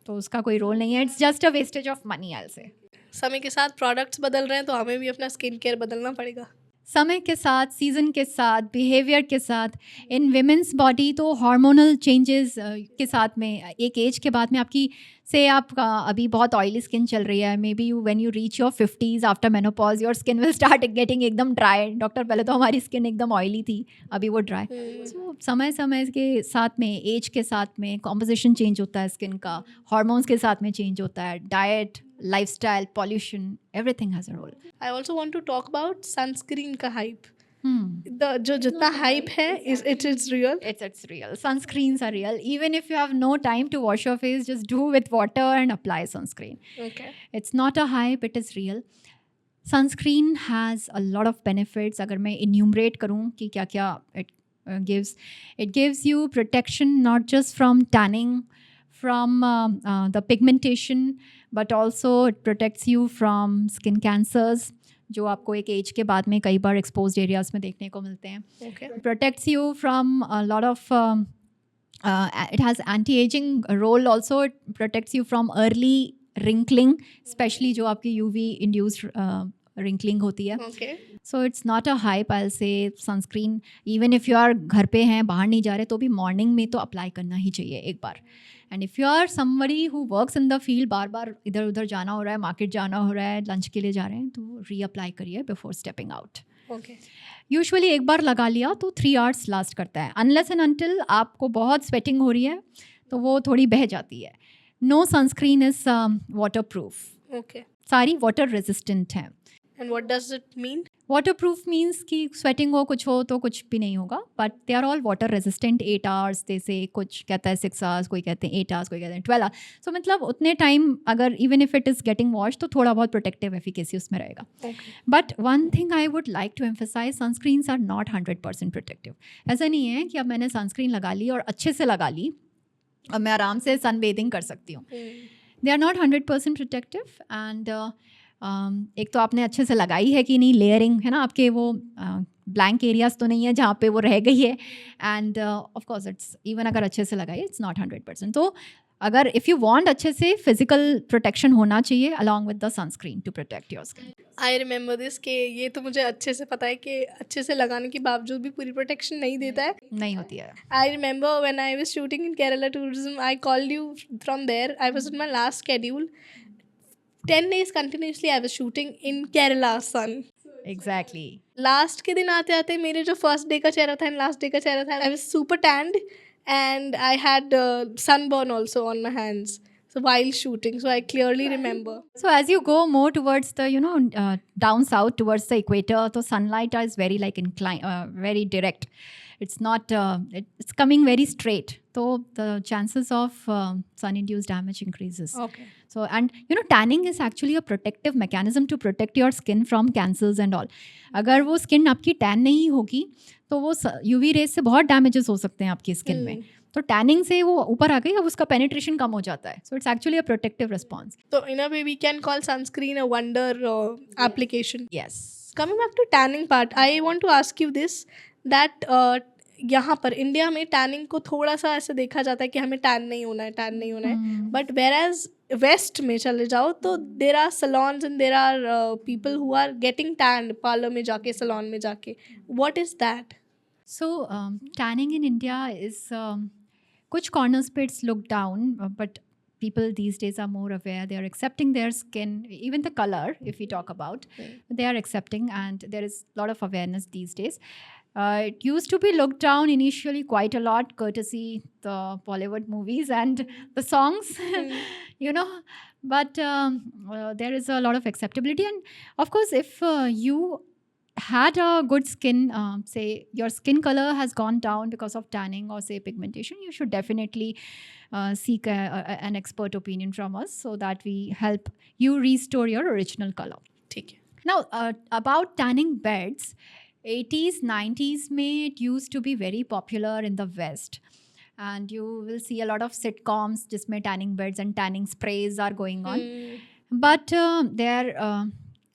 तो उसका कोई रोल नहीं है. It's just a wastage of money I will say. समय के साथ प्रोडक्ट्स बदल रहे हैं तो हमें भी अपना स्किन केयर बदलना पड़ेगा. समय के साथ, सीज़न के साथ, बिहेवियर के साथ, इन विमेंस बॉडी तो हार्मोनल चेंजेस के साथ में एक एज के बाद में आपकी से आपका अभी बहुत ऑयली स्किन चल रही है. May be you when you reach your 50s after menopause your skin will start getting एकदम ड्राई. डॉक्टर पहले तो हमारी स्किन एकदम ऑयली थी, अभी वो ड्राई. सो समय समय के साथ में, एज के साथ में कॉम्पोजिशन चेंज होता है स्किन का, हार्मोन्स के साथ में चेंज होता है, diet, lifestyle, pollution, everything has a role. I also want to talk about sunscreen का हाइप. जो जितना हाइप है it is real. It's real. Sunscreens are real. Even if you have no time to wash your face, just do with water and apply sunscreen. Okay. It's not a hype, it is real. Sunscreen has a lot of benefits. अगर मैं enumerate करूँ कि क्या क्या it gives you protection not just from tanning, from the pigmentation, but also it protects you from skin cancers, जो आपको एक as के बाद में कई बार एक्सपोज्ड एरियाज में देखने को मिलते हैं. Okay. Protects you from a lot of it has anti-aging role also. It protects you from early wrinkling, especially जो आपकी UV induced wrinkling होती है. Okay. So it's not a hype. I'll say sunscreen, even if you are घर पे हैं, बाहर नहीं जा रहे, तो भी मॉर्निंग में तो अप्लाई करना ही चाहिए एक बार. And if you are somebody who works in the field, बार बार इधर उधर जाना हो रहा है, मार्केट जाना हो रहा है, लंच के लिए जा रहे हैं, तो रीअप्लाई करिए before stepping out. Okay. Usually एक बार लगा लिया तो 3 आवर्स लास्ट करता है. अनलेस एंड अनटिल आपको बहुत स्वेटिंग हो रही है तो वो थोड़ी बह जाती है. No sunscreen is waterproof. Okay. सारी वाटर रेजिस्टेंट हैं. And what does it mean? Waterproof means कि स्वेटिंग हो, कुछ हो तो कुछ भी नहीं होगा. But they are all water resistant. 8 hours they say, कुछ कहता है 6 आवर्स, कोई कहते हैं 8 आवर्स, कोई कहते हैं 12 आवर्स. सो मतलब उतने टाइम अगर even if it is getting wash तो थोड़ा बहुत प्रोटेक्टिव एफिकेसी उसमें रहेगा. Okay. But one thing I would like to emphasise, sunscreens are not 100% protective. ऐसा नहीं है कि अब मैंने सनस्क्रीन लगा ली और अच्छे से लगा ली और मैं आराम से सन बेदिंग कर सकती हूँ. They are not 100% protective. And एक तो आपने अच्छे से लगाई है कि नहीं, लेयरिंग है ना, आपके वो ब्लैंक एरियाज तो नहीं है जहाँ पे वो रह गई है. End of course it's even अगर अच्छे से लगाई, इट्स नॉट 100%. तो अगर इफ़ यू वांट अच्छे से फिजिकल प्रोटेक्शन होना चाहिए along with the sunscreen to protect your skin. I remember this कि ये तो मुझे अच्छे से पता है कि अच्छे से लगाने के बावजूद भी पूरी प्रोटेक्शन नहीं देता है. नहीं होती है. I remember when I was shooting in Kerala Tourism, I called you from there. I was on my last schedule. 10 days continuously I was shooting in Kerala sun. Exactly. Last के दिन आते आते मेरे जो फर्स्ट डे का चेहरा था and last day का चेहरा था, I was super stand and I had sunburn also on my hands. So while shooting, so I clearly remember. So as you go more towards the down south towards the equator, so sunlight is very like very direct. It's not it's coming very straight, so the chances of sun induced damage increases. Okay. So and tanning is actually a protective mechanism to protect your skin from cancers and all. अगर वो skin आपकी tan नहीं होगी तो वो UV rays से बहुत damages हो सकते हैं आपकी स्किन में. तो टैनिंग से वो ऊपर आ गई, अब उसका पेनिट्रेशन कम हो जाता है. So it's actually a protective response. So in a way we can call sunscreen a wonder application. Yes. Coming back to tanning part, I want to ask you this, that यहाँ पर India में tanning को थोड़ा सा ऐसे देखा जाता है कि हमें टैन नहीं होना है, टैन नहीं होना है. बट वेर एज वेस्ट में चले जाओ तो there are salons and there are people who are getting tan parlour में जाके, सलॉन में जाके. What is that? So tanning in India is कुछ corners पे it's looked down, but people these days are more aware. They are accepting their skin, even the color, if we talk about, they are accepting, and there is a lot of awareness these days. It used to be looked down initially quite a lot, courtesy the Bollywood movies and the songs, but there is a lot of acceptability. And of course, if you had a good skin, say your skin color has gone down because of tanning or say pigmentation, you should definitely seek an expert opinion from us so that we help you restore your original color. ठीक है. Now, about tanning beds, 80s 90s में it used to be very popular in the west, and you will see a lot of sitcoms जिसमें tanning beds and tanning sprays are going on. But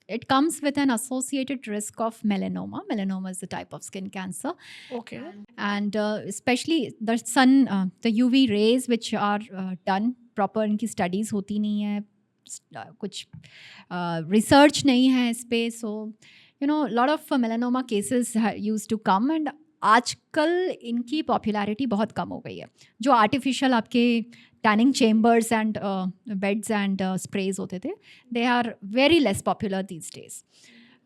it comes with an associated risk of melanoma. Melanoma is a type of skin cancer, Okay. and especially the the UV rays which are done proper, इनकी studies होती नहीं है, कुछ research नहीं है इस पे, so you know lot of melanoma cases used to come, and आजकल इनकी पॉपुलैरिटी बहुत कम हो गई है. जो आर्टिफिशियल आपके tanning chambers and beds and sprays होते थे, they are very less popular these days,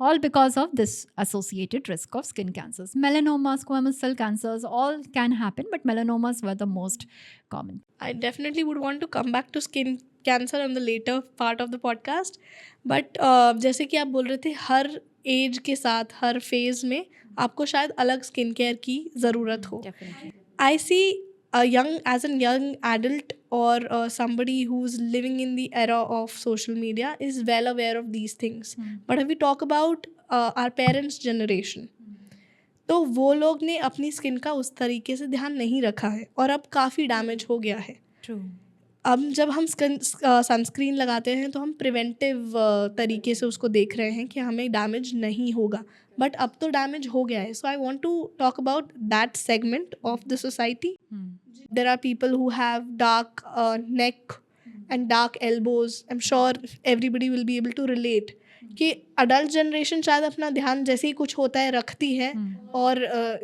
all because of this associated risk of skin cancers. Melanomas, squamous cell cancers, all can happen, but melanomas were the most common. I definitely would want to come back to skin cancer on the later part of the podcast. But जैसे कि आप बोल रहे थे, हर as के साथ, हर phase में आपको शायद अलग स्किन केयर की ज़रूरत हो. Definitely. I see a young adult or somebody who's living in the era of social media is well aware of these things. But if we talk about our parents' generation, तो वो लोग ने अपनी skin का उस तरीके से ध्यान नहीं रखा है और अब काफ़ी डैमेज हो गया है. True. अब जब हम सनस्क्रीन लगाते हैं तो हम प्रिवेंटिव तरीके से उसको देख रहे हैं कि हमें डैमेज नहीं होगा, बट अब तो डैमेज हो गया है. So I want to talk about that segment of the society. There are people who have dark neck and dark elbows. I am sure everybody will be able to relate कि adult generation शायद अपना ध्यान जैसे ही कुछ होता है रखती है और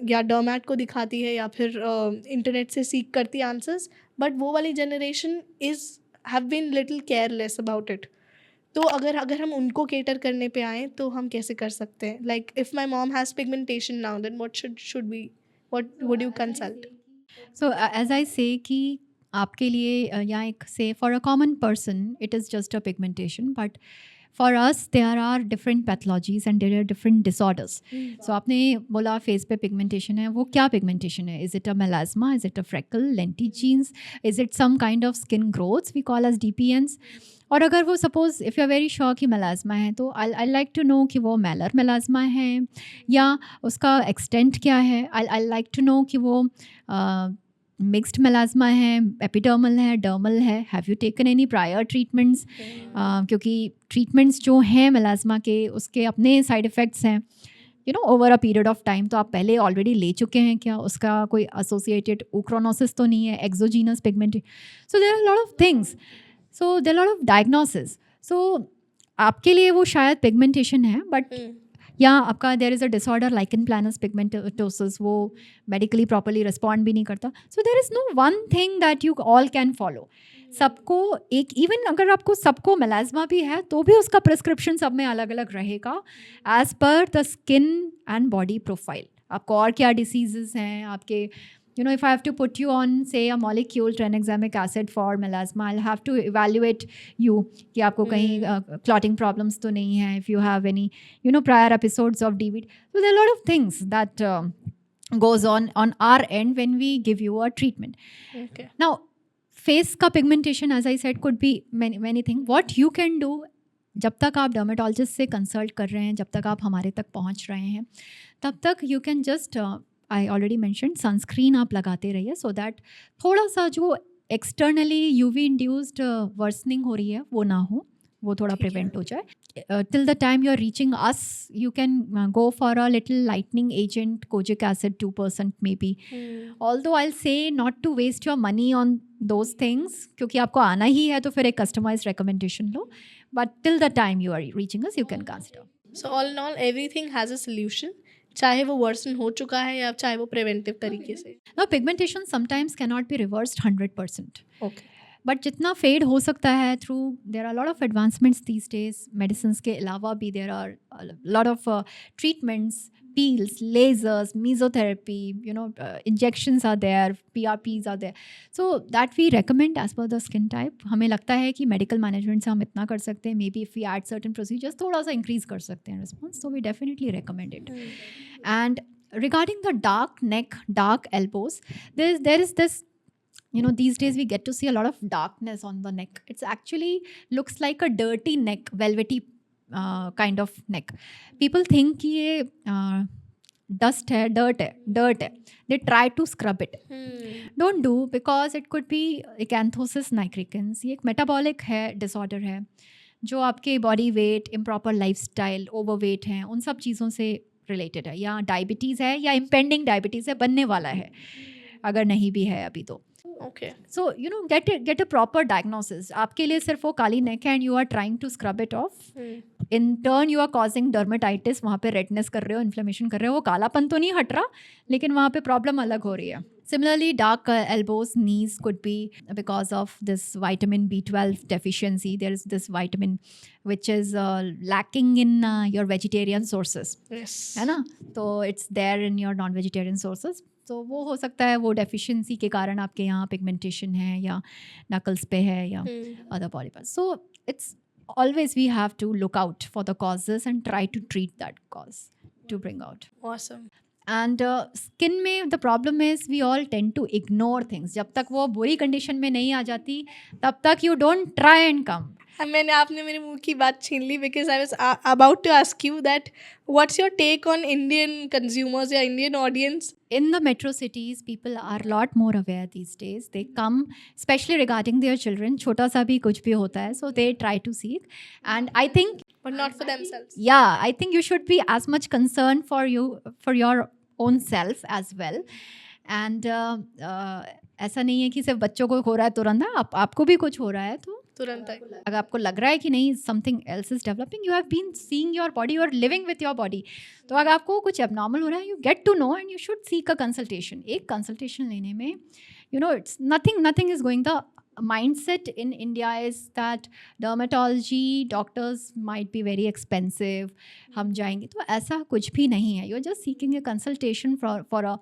या डर्मैट को दिखाती है या फिर इंटरनेट से सीख करती है आंसर्स, बट वो वाली generation have been little careless about it. तो अगर हम उनको केटर करने पे आएँ तो हम कैसे कर सकते हैं? Like if my mom has pigmentation now, then what would you consult? So as I say कि आपके लिए या एक से for a common person it is just a pigmentation, but for us there are different pathologies and there are different disorders. So आपने बोला face पे pigmentation है, वो क्या पिगमेंटेशन है? Is it a melasma? Is it a freckle, lentigenes? Is it some kind of skin growths we call as DPNs? और अगर वो suppose if you are very sure कि मेलाज्मा है, तो आई लाइक टू नो कि वो मैलर melasma है या उसका एक्सटेंट क्या है. आई लाइक टू नो कि वो मिक्स्ड मेलाज्मा है, एपिडर्मल है, डर्मल है. Have you taken any prior treatments? क्योंकि ट्रीटमेंट्स जो हैं मेलाज्मा के उसके अपने साइड इफ़ेक्ट्स हैं over a period of time. तो आप पहले ऑलरेडी ले चुके हैं क्या? उसका कोई एसोसिएटेड ओक्रोनोसिस तो नहीं है, exogenous pigment. So there are lot of things, so there are lot of diagnosis. So आपके लिए वो शायद पिगमेंटेशन है, बट या आपका there is a disorder lichen planus pigmentosus, वो मेडिकली प्रॉपरली रिस्पॉन्ड भी नहीं करता. So there is no one thing that you all can follow. सबको एक, इवन अगर आपको सबको मेलाज्मा भी है तो भी उसका प्रिस्क्रिप्शन सब में अलग अलग रहेगा as per the skin and body profile. आपको और क्या डिसीजेस हैं आपके. If I have to put you on, say, a molecule tranexamic acid for melasma, I'll have to evaluate you कि आपको कहीं clotting problems तो नहीं है, if you have any, prior episodes of DVT. So there are a lot of things that goes on our end when we give you a treatment. Okay. Now, face का pigmentation, as I said, could be many things. What you can do, जब तक आप dermatologist से consult कर रहे हैं, जब तक आप हमारे तक पहुंच रहे हैं, तब तक you can just I already mention sunscreen आप लगाते रहिए, सो दैट थोड़ा सा जो एक्सटर्नली यूवी इंड्यूस्ड वर्सनिंग हो रही है वो ना हो, वो थोड़ा प्रिवेंट हो जाए. Till the time you are reaching us, you can go for a little lightening agent, kojic acid 2% maybe. Although I say not to waste your money on those things, क्योंकि आपको आना ही है तो फिर एक कस्टमाइज रिकमेंडेशन लो, but till the time you are reaching us you can consider. So all in all everything has a solution, चाहे वो वर्सन हो चुका है या चाहे वो प्रिवेंटिव तरीके से. Now pigmentation sometimes cannot be reversed 100%. Okay. But जितना फेड हो सकता है through, there are lot of advancements these days. Medicine के अलावा भी there are lot of treatments, peels, lasers, mesotherapy, injections are there, PRPs are there. So that we recommend as per the skin type. हमें लगता है कि medical management से हम इतना कर सकते हैं, maybe if we add certain procedures थोड़ा सा इंक्रीज कर सकते हैं response, so we definitely recommend it. And regarding the dark neck, dark elbows, there is this, these days we get to see a lot of darkness on the neck. It's actually looks like a dirty neck, velvety kind of neck. People think कि ये dust है, dirt है, they try to scrub it. Don't do, because it could be acanthosis nigricans. ये एक metabolic है disorder है जो आपके body weight, improper lifestyle, overweight हैं, उन सब चीज़ों से रिलेटेड है. या डायबिटीज़ है या इम्पेंडिंग डायबिटीज़ है, बनने वाला है अगर नहीं भी है अभी तो. Okay. So, you know, get a proper diagnosis. आपके लिए सिर्फ वो काली neck है and you are trying to scrub it off. In turn, you are causing dermatitis. वहाँ पे redness कर रहे हो, inflammation कर रहे हो. वो कालापन तो नहीं हट रहा, लेकिन वहाँ पे problem अलग हो रही है. Similarly, dark elbows, knees could be because of this vitamin B12 deficiency. There is this vitamin which is lacking in your vegetarian sources. Yes. है ना? तो it's there in your non-vegetarian sources. तो वो हो सकता है वो डेफिशिएंसी के कारण आपके यहाँ पिगमेंटेशन है या नकल्स पे है या other body parts. So it's always we have to look out for the causes and try to treat that cause to bring out. Awesome. And skin में the problem is we all tend to ignore things. जब तक वो बुरी condition में नहीं आ जाती तब तक you don't try and come. आपने मेरे मुंह की बात छीन ली, because I was about to ask you that what's your take on Indian consumers या Indian audience. In the metro cities, people are a lot more aware these days. They come, especially regarding their children. छोटा सा भी कुछ भी होता है, so they try to see it. And I think, But not for themselves. yeah, I think you should be as much concerned for your own self as well. And ऐसा नहीं है कि सिर्फ बच्चों को हो रहा है तुरंत, आपको भी कुछ हो रहा है तो तुरंत है. अगर आपको लग रहा है कि नहीं something else is developing, you have been seeing your body, you are living with your body. तो अगर आपको कुछ एबनॉर्मल हो रहा है, you get to know and you should seek a consultation. एक कंसल्टेशन लेने में you know it's nothing is going. The mindset in India is that dermatology doctors might be very expensive. हम जाएंगे तो ऐसा कुछ भी नहीं है. You're just seeking a consultation for a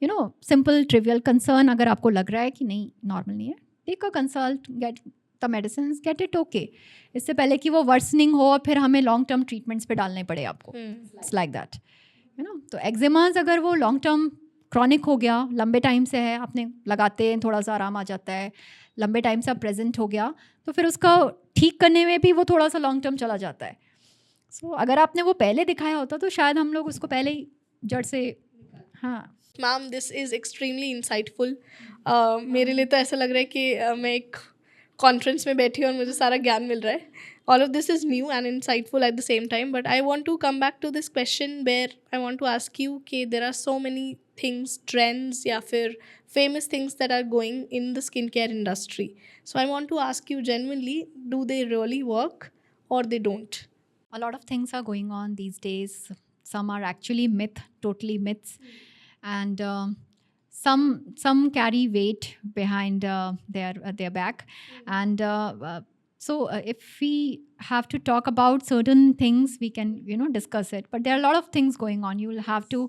you know simple trivial concern. अगर आपको लग रहा है कि नहीं नॉर्मल नहीं है, take a consult, get the medicines, get it okay. इससे पहले कि वो वर्सनिंग हो और फिर हमें लॉन्ग टर्म ट्रीटमेंट्स पे डालने पड़े आपको. It's like that you know. तो एक्जिमाज अगर वो लॉन्ग टर्म क्रॉनिक हो गया, लंबे टाइम से है, आपने लगाते हैं थोड़ा सा आराम आ जाता है, लंबे टाइम से प्रेजेंट हो गया, तो फिर उसका ठीक करने में भी वो थोड़ा सा लॉन्ग टर्म चला जाता है. सो अगर आपने वो पहले दिखाया होता तो शायद हम लोग उसको पहले ही जड़ से. हाँ ma'am, this is extremely insightful. मेरे लिए तो ऐसा लग रहा है कि मैं एक कॉन्फ्रेंस में बैठी हूँ और मुझे सारा ज्ञान मिल रहा है. All of this is new and insightful at the same time, but I want to come back to this question where I want to ask you कि there are so many things, trends या फिर famous things that are going in the skincare industry. So I want to ask you genuinely, do they really work or they don't? A lot of things are going on these days. Some are actually totally myths, and some carry weight behind their back, and so if we have to talk about certain things, we can discuss it. But there are a lot of things going on. You will have to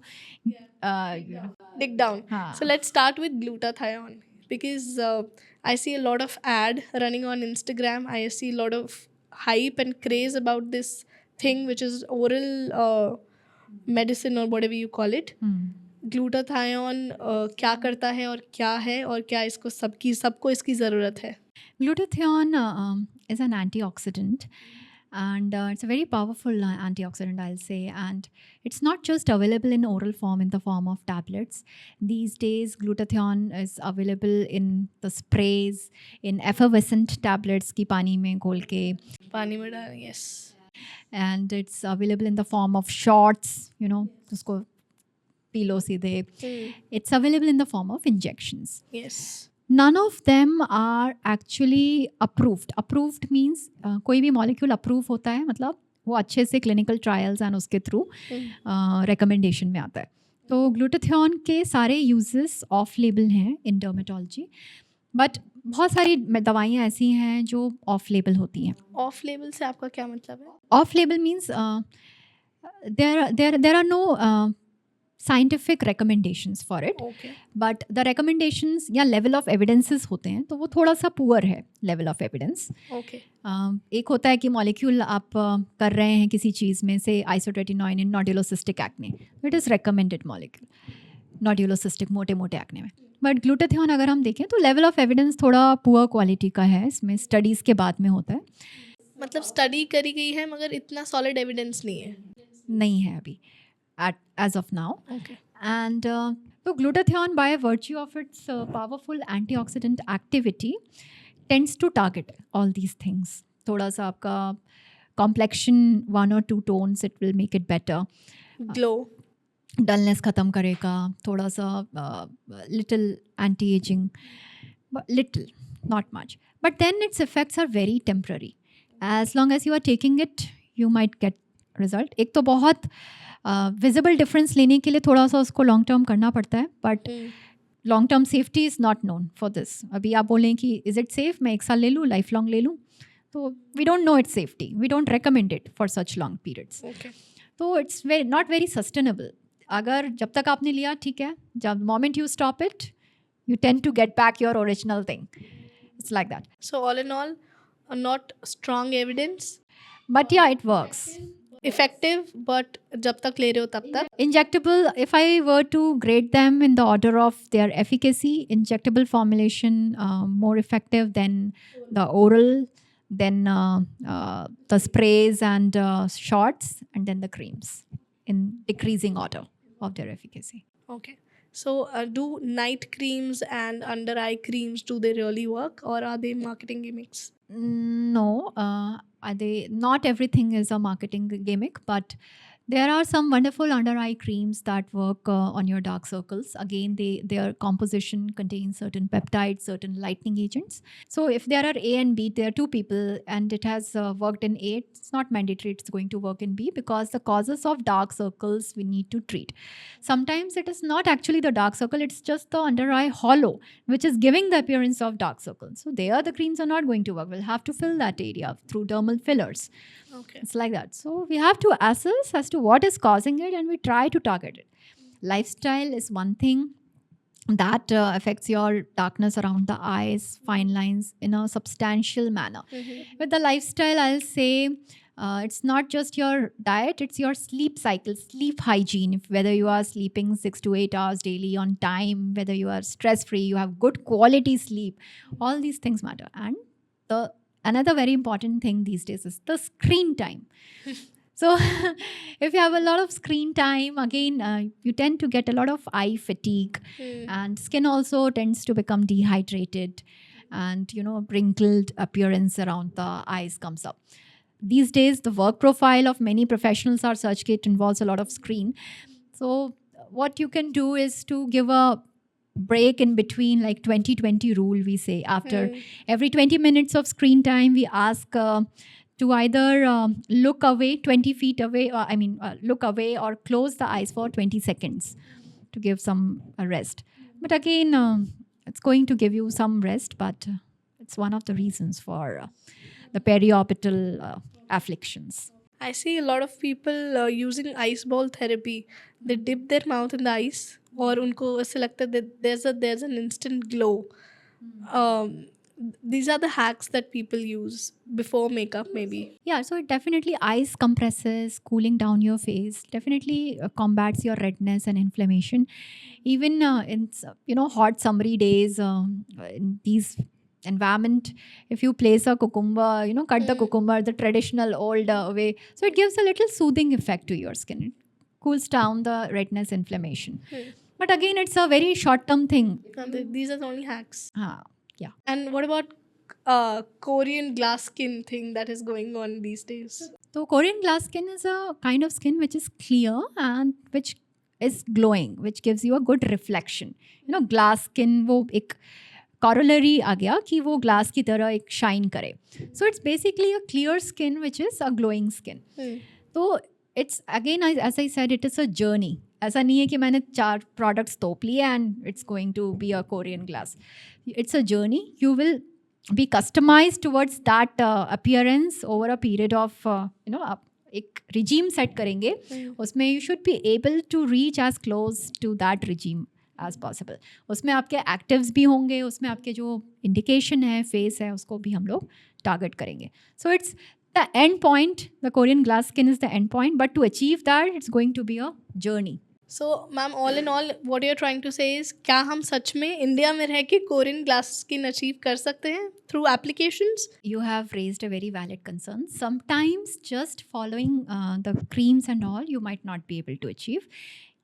dig down. Haan. So let's start with glutathione, because I see a lot of ad running on Instagram. I see a lot of hype and craze about this thing, which is oral medicine or whatever you call it. Glutathione क्या करता है और क्या है और क्या इसको सबको इसकी ज़रूरत है? Glutathione is an antioxidant, and it's a very powerful antioxidant, I'll say. And it's not just available in oral form, in the form of tablets. These days, glutathione is available in the sprays, in effervescent tablets की पानी में घोल के. पानी में डाल, yes. And it's available in the form of shots, उसको P low सीधे. It's available in the form of injections. Yes. None of them are actually approved. Approved means कोई भी molecule approve होता है, मतलब वो अच्छे से clinical trials and उसके through recommendation में आता है. तो glutathione के सारे uses off label हैं in dermatology, but बहुत सारी दवाइयाँ ऐसी हैं जो off label होती हैं. Off label से आपका क्या मतलब है? Off label means there are no scientific recommendations for it. Okay. But the recommendations या level of evidences होते हैं तो वो थोड़ा सा poor है level of evidence. Okay. एक होता है कि molecule आप कर रहे हैं किसी चीज़ में, से isotretinoin in nodulocystic acne, it is recommended molecule, nodulocystic मोटे acne में. But glutathione अगर हम देखें तो level of evidence थोड़ा poor quality का है, इसमें studies के बाद में होता है. मतलब study करी गई है मगर इतना solid evidence नहीं है. नहीं है अभी. as of now. Okay. And so glutathione, by virtue of its powerful antioxidant activity, tends to target all these things. थोड़ा सा आपका complexion 1 or 2 tones, it will make it better. Glow. Dullness ख़त्म करेगा, थोड़ा सा little anti ageing, little, not much. But then its effects are very temporary. As long as you are taking it, you might get result. एक तो बहुत visible difference लेने के लिए थोड़ा सा उसको लॉन्ग टर्म करना पड़ता है, but long term safety is not known for this. अभी आप बोलें कि इज़ इट सेफ, मैं 1 साल ले लूँ, लाइफ लॉन्ग ले लूँ, तो we don't know its safety, we don't recommend it for such long periods. Okay. तो इट्स नॉट वेरी सस्टेनेबल. अगर जब तक आपने लिया ठीक है, जब moment you stop it, you tend to get back your original thing. It's like that. So all in all, not strong evidence. But yeah it works. Effective, but जब तक ले रहे हो तब तक. Injectable, if I were to grade them in the order of their efficacy, injectable formulation more effective than the oral, then the sprays and shots, and then the creams in decreasing order of their efficacy. Okay. So do night creams and under eye creams, do they really work, or are they marketing gimmicks? No, not everything is a marketing gimmick, but there are some wonderful under eye creams that work on your dark circles. Again, their composition contains certain peptides, certain lightening agents. So if there are A and B, there are 2 people, and it has worked in A, it's not mandatory it's going to work in B, because the causes of dark circles we need to treat. Sometimes it is not actually the dark circle, it's just the under eye hollow which is giving the appearance of dark circles. So there the creams are not going to work. We'll have to fill that area through dermal fillers. Okay. It's like that. So we have to assess as to what is causing it, and we try to target it. Lifestyle is one thing that affects your darkness around the eyes, fine lines in a substantial manner. With the lifestyle, I'll say it's not just your diet, it's your sleep cycle, sleep hygiene. Whether you are sleeping 6 to 8 hours daily on time, whether you are stress-free, you have good quality sleep, all these things matter. And another very important thing these days is the screen time. So if you have a lot of screen time, again, you tend to get a lot of eye fatigue, and skin also tends to become dehydrated, and wrinkled appearance around the eyes comes up. These days, the work profile of many professionals are such that it involves a lot of screen. So what you can do is to give a break in between, like 20-20 rule, we say. After every 20 minutes of screen time, we ask to either look away 20 feet away, or look away or close the eyes for 20 seconds to give some rest. But again, it's going to give you some rest, but it's one of the reasons for the periorbital afflictions. I see a lot of people using ice ball therapy. They dip their mouth in the ice, और उनको ऐसे लगता है that there's an instant glow. These are the hacks that people use before makeup, maybe. Yeah, so it definitely ice compresses, cooling down your face, definitely combats your redness and inflammation. Even in hot summery days, in these environment, if you place a cucumber, cut the cucumber the traditional old way, so it gives a little soothing effect to your skin. It cools down the redness, inflammation. But again, it's a very short term thing. These are the only hacks. Yeah. And what about Korean glass skin thing that is going on these days? So Korean glass skin is a kind of skin which is clear and which is glowing, which gives you a good reflection. Glass skin, वो एक corollary आ गया कि वो glass की तरह एक shine करे. So it's basically a clear skin which is a glowing skin. So it's again, as I said, it is a journey. ऐसा नहीं है कि मैंने 4 products तोप लिए and it's going to be a Korean glass. It's a journey. You will be customized towards that appearance over a period of एक regime set करेंगे. उसमें you should be able to reach as close to that regime as possible. उसमें आपके actives भी होंगे, उसमें आपके जो indication है, face है, उसको भी हम लोग target करेंगे. So it's the end point. The Korean glass skin is the end point, but to achieve that, it's going to be a journey. So, ma'am, all in all, what you're trying to say is, क्या हम सच में India में रह के Korean glass skin achieve कर सकते हैं through applications? You have raised a very valid concern. Sometimes just following the creams and all, you might not be able to achieve.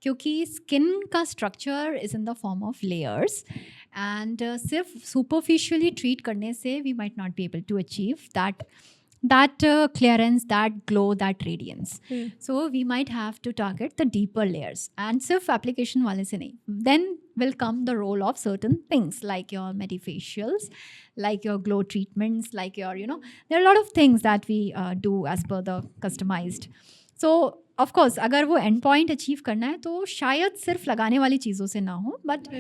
क्योंकि स्किन का structure is in the form of layers and सिर्फ superficially treat करने से we might not be able to achieve that clearance, that glow, that radiance. So we might have to target the deeper layers and सिर्फ application वाले से नहीं. Then will come the role of certain things like your medifacials, like your glow treatments, like your, there are a lot of things that we do as per the customized. So of course अगर वो and point achieve करना है तो शायद सिर्फ लगाने वाली चीज़ों से ना हो, बट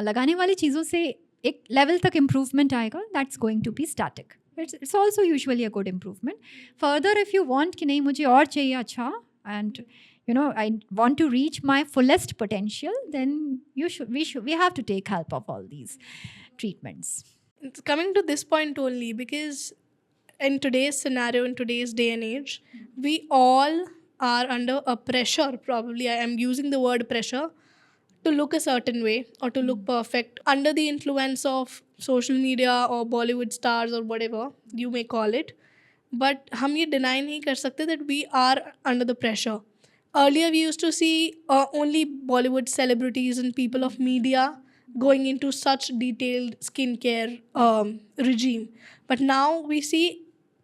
लगाने वाली चीज़ों से एक लेवल तक इम्प्रूवमेंट आएगा. That's going to be static. It's also usually a good improvement. Further, if you want कि नहीं मुझे और चाहिए अच्छा, and I want to reach my fullest potential, then we have to take help of all these treatments. It's coming to this point only because in today's scenario, in today's day and age, we all are under a pressure, probably I am using the word pressure, to look a certain way or to look perfect under the influence of social media or Bollywood stars or whatever you may call it. But हम ये deny नहीं कर सकते that we are under the pressure. Earlier we used to see only Bollywood celebrities and people of media going into such detailed skincare regime. But now we see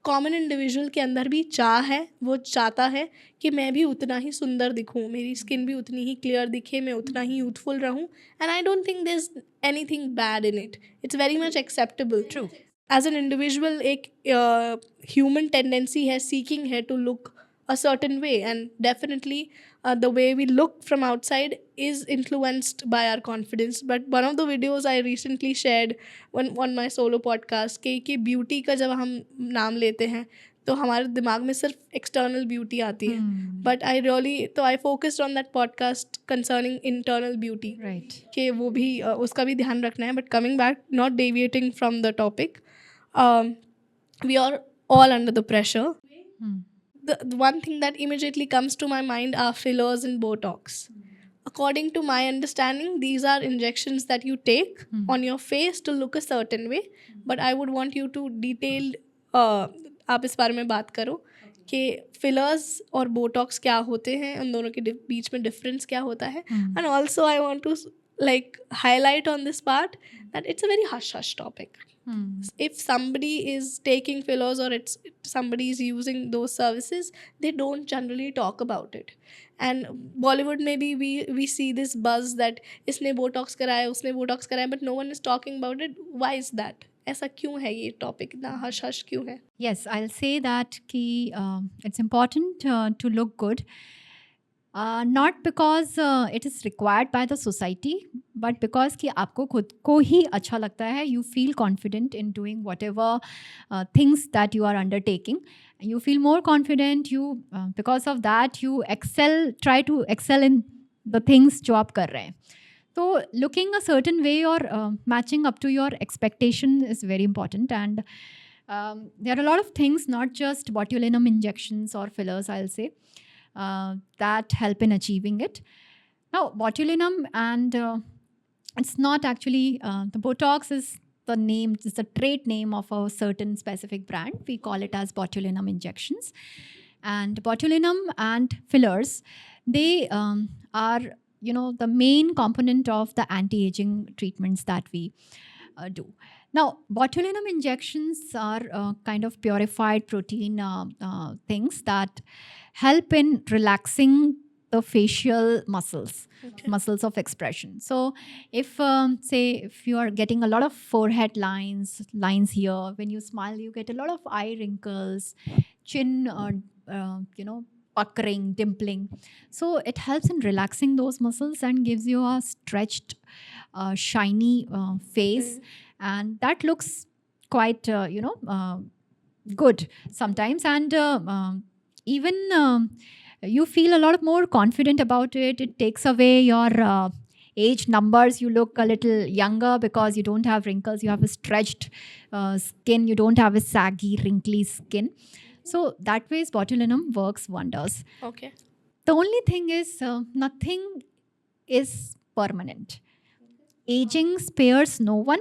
common individual के अंदर भी चाह है, वो चाहता है कि मैं भी उतना ही सुंदर दिखूं, मेरी स्किन भी उतनी ही क्लियर दिखे, मैं उतना ही यूथफुल रहूं. And I don't think there is anything bad in it. It's very much acceptable. True. As an individual एक ह्यूमन टेंडेंसी है, सीकिंग है to look a certain way, and definitely the way we look from outside is influenced by our confidence. But one of the videos I recently shared on my solo podcast कि beauty का जब हम नाम लेते हैं तो हमारे दिमाग में सिर्फ एक्सटर्नल ब्यूटी आती है, but I focused on that podcast concerning internal beauty, right, कि वो भी उसका भी ध्यान रखना है. But coming back, not deviating from the topic, we are all under the pressure. The one thing that immediately comes to my mind are fillers and Botox. According to my understanding, these are injections that you take on your face to look a certain way. But I would want you to detailed आप इस बारे में बात करो कि fillers और Botox क्या होते हैं, उन दोनों के बीच में डिफरेंस क्या होता है. And also I want to highlight on this part that it's a very hush topic. If somebody is taking fillers or somebody is using those services, they don't generally talk about it. And Bollywood, maybe we see this buzz that इसने Botox कराया, उसने Botox कराया, but no one is talking about it. Why is that? ऐसा क्यों है ये topic, इतना hush क्यों है? Yes, I'll say that कि it's important to look good. Not because it is required by the society, but because कि आपको खुद को ही अच्छा लगता है. You feel confident in doing whatever things that you are undertaking. You feel more confident. Because of that you try to excel in the things जो आप कर रहे हैं. So looking a certain way or matching up to your expectation is very important. And there are a lot of things, not just botulinum injections or fillers, I'll say, that help in achieving it. Now, botulinum, and it's not actually, the Botox is the name, it's the trade name of a certain specific brand. We call it as botulinum injections. And botulinum and fillers, they are, the main component of the anti-aging treatments that we do. Now, botulinum injections are kind of purified protein things that help in relaxing the facial muscles, muscles of expression. So if say if you are getting a lot of forehead lines here, when you smile you get a lot of eye wrinkles, chin puckering, dimpling. So it helps in relaxing those muscles and gives you a stretched shiny face. And that looks quite good sometimes. And even you feel a lot more confident about it. It takes away your age numbers. You look a little younger because you don't have wrinkles. You have a stretched skin. You don't have a saggy, wrinkly skin. So that way botulinum works wonders. Okay. The only thing is, nothing is permanent. Aging spares no one,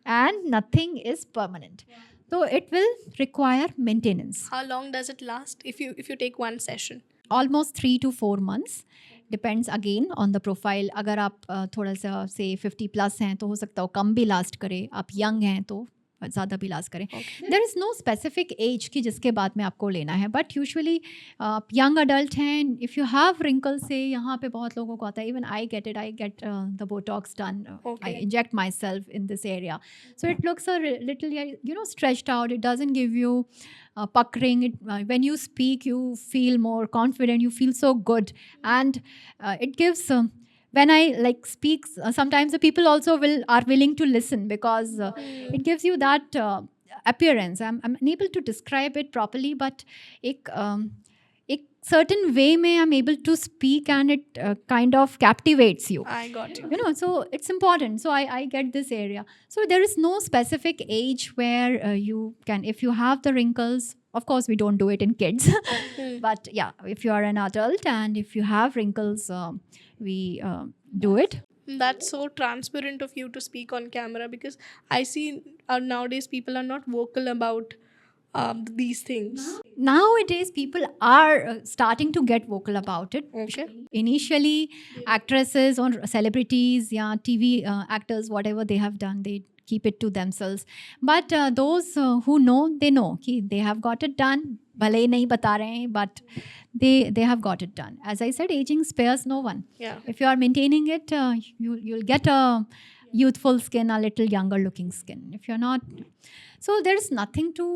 and nothing is permanent. So it will require maintenance. How long does it last if you take one session? Almost 3 to 4 months. Depends again on the profile. अगर आप थोड़ा सा से 50 plus हैं तो हो सकता हो कम भी लास्ट करे, आप यंग हैं तो ज़्यादा भी लास्ट करें. There is no specific age कि जिसके बाद में आपको लेना है, बट यूजुअली आप यंग अडल्ट हैं, इफ़ यू हैव रिंकल से यहाँ पे बहुत लोगों को आता है. Even I get the Botox done. I inject my self in this area, so it looks a little stretched out. It doesn't give you puckering. When you speak, you feel more confident, you feel so good, and it gives when I like speak, sometimes the people also are willing to listen, because it gives you that appearance. I'm unable to describe it properly, but एक certain way में I'm able to speak, and it kind of captivates you. I got you. So it's important. So I get this area. So there is no specific age where you can, if you have the wrinkles, of course we don't do it in kids, but yeah, if you are an adult and if you have wrinkles, we do it. That's so transparent of you to speak on camera, because I see nowadays people are not vocal about these things. Nowadays people are starting to get vocal about it. Okay. Initially, actresses or celebrities, yeah, TV actors, whatever they have done, they keep it to themselves. But those who know, they know कि they have got it done. भले ही नहीं बता रहे हैं, but they have got it done. As I said, aging spares no one. Yeah. If you are maintaining it, you'll get a youthful skin, a little younger looking skin. If you're not, so there's nothing to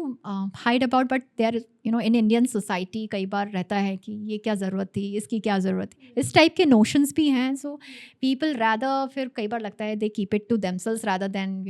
hide about. But there, in Indian society कई बार रहता है कि ये क्या ज़रूरत थी, इसकी क्या ज़रूरत थी, इस टाइप के notions भी हैं. So people rather, फिर कई बार लगता है they keep it to themselves rather than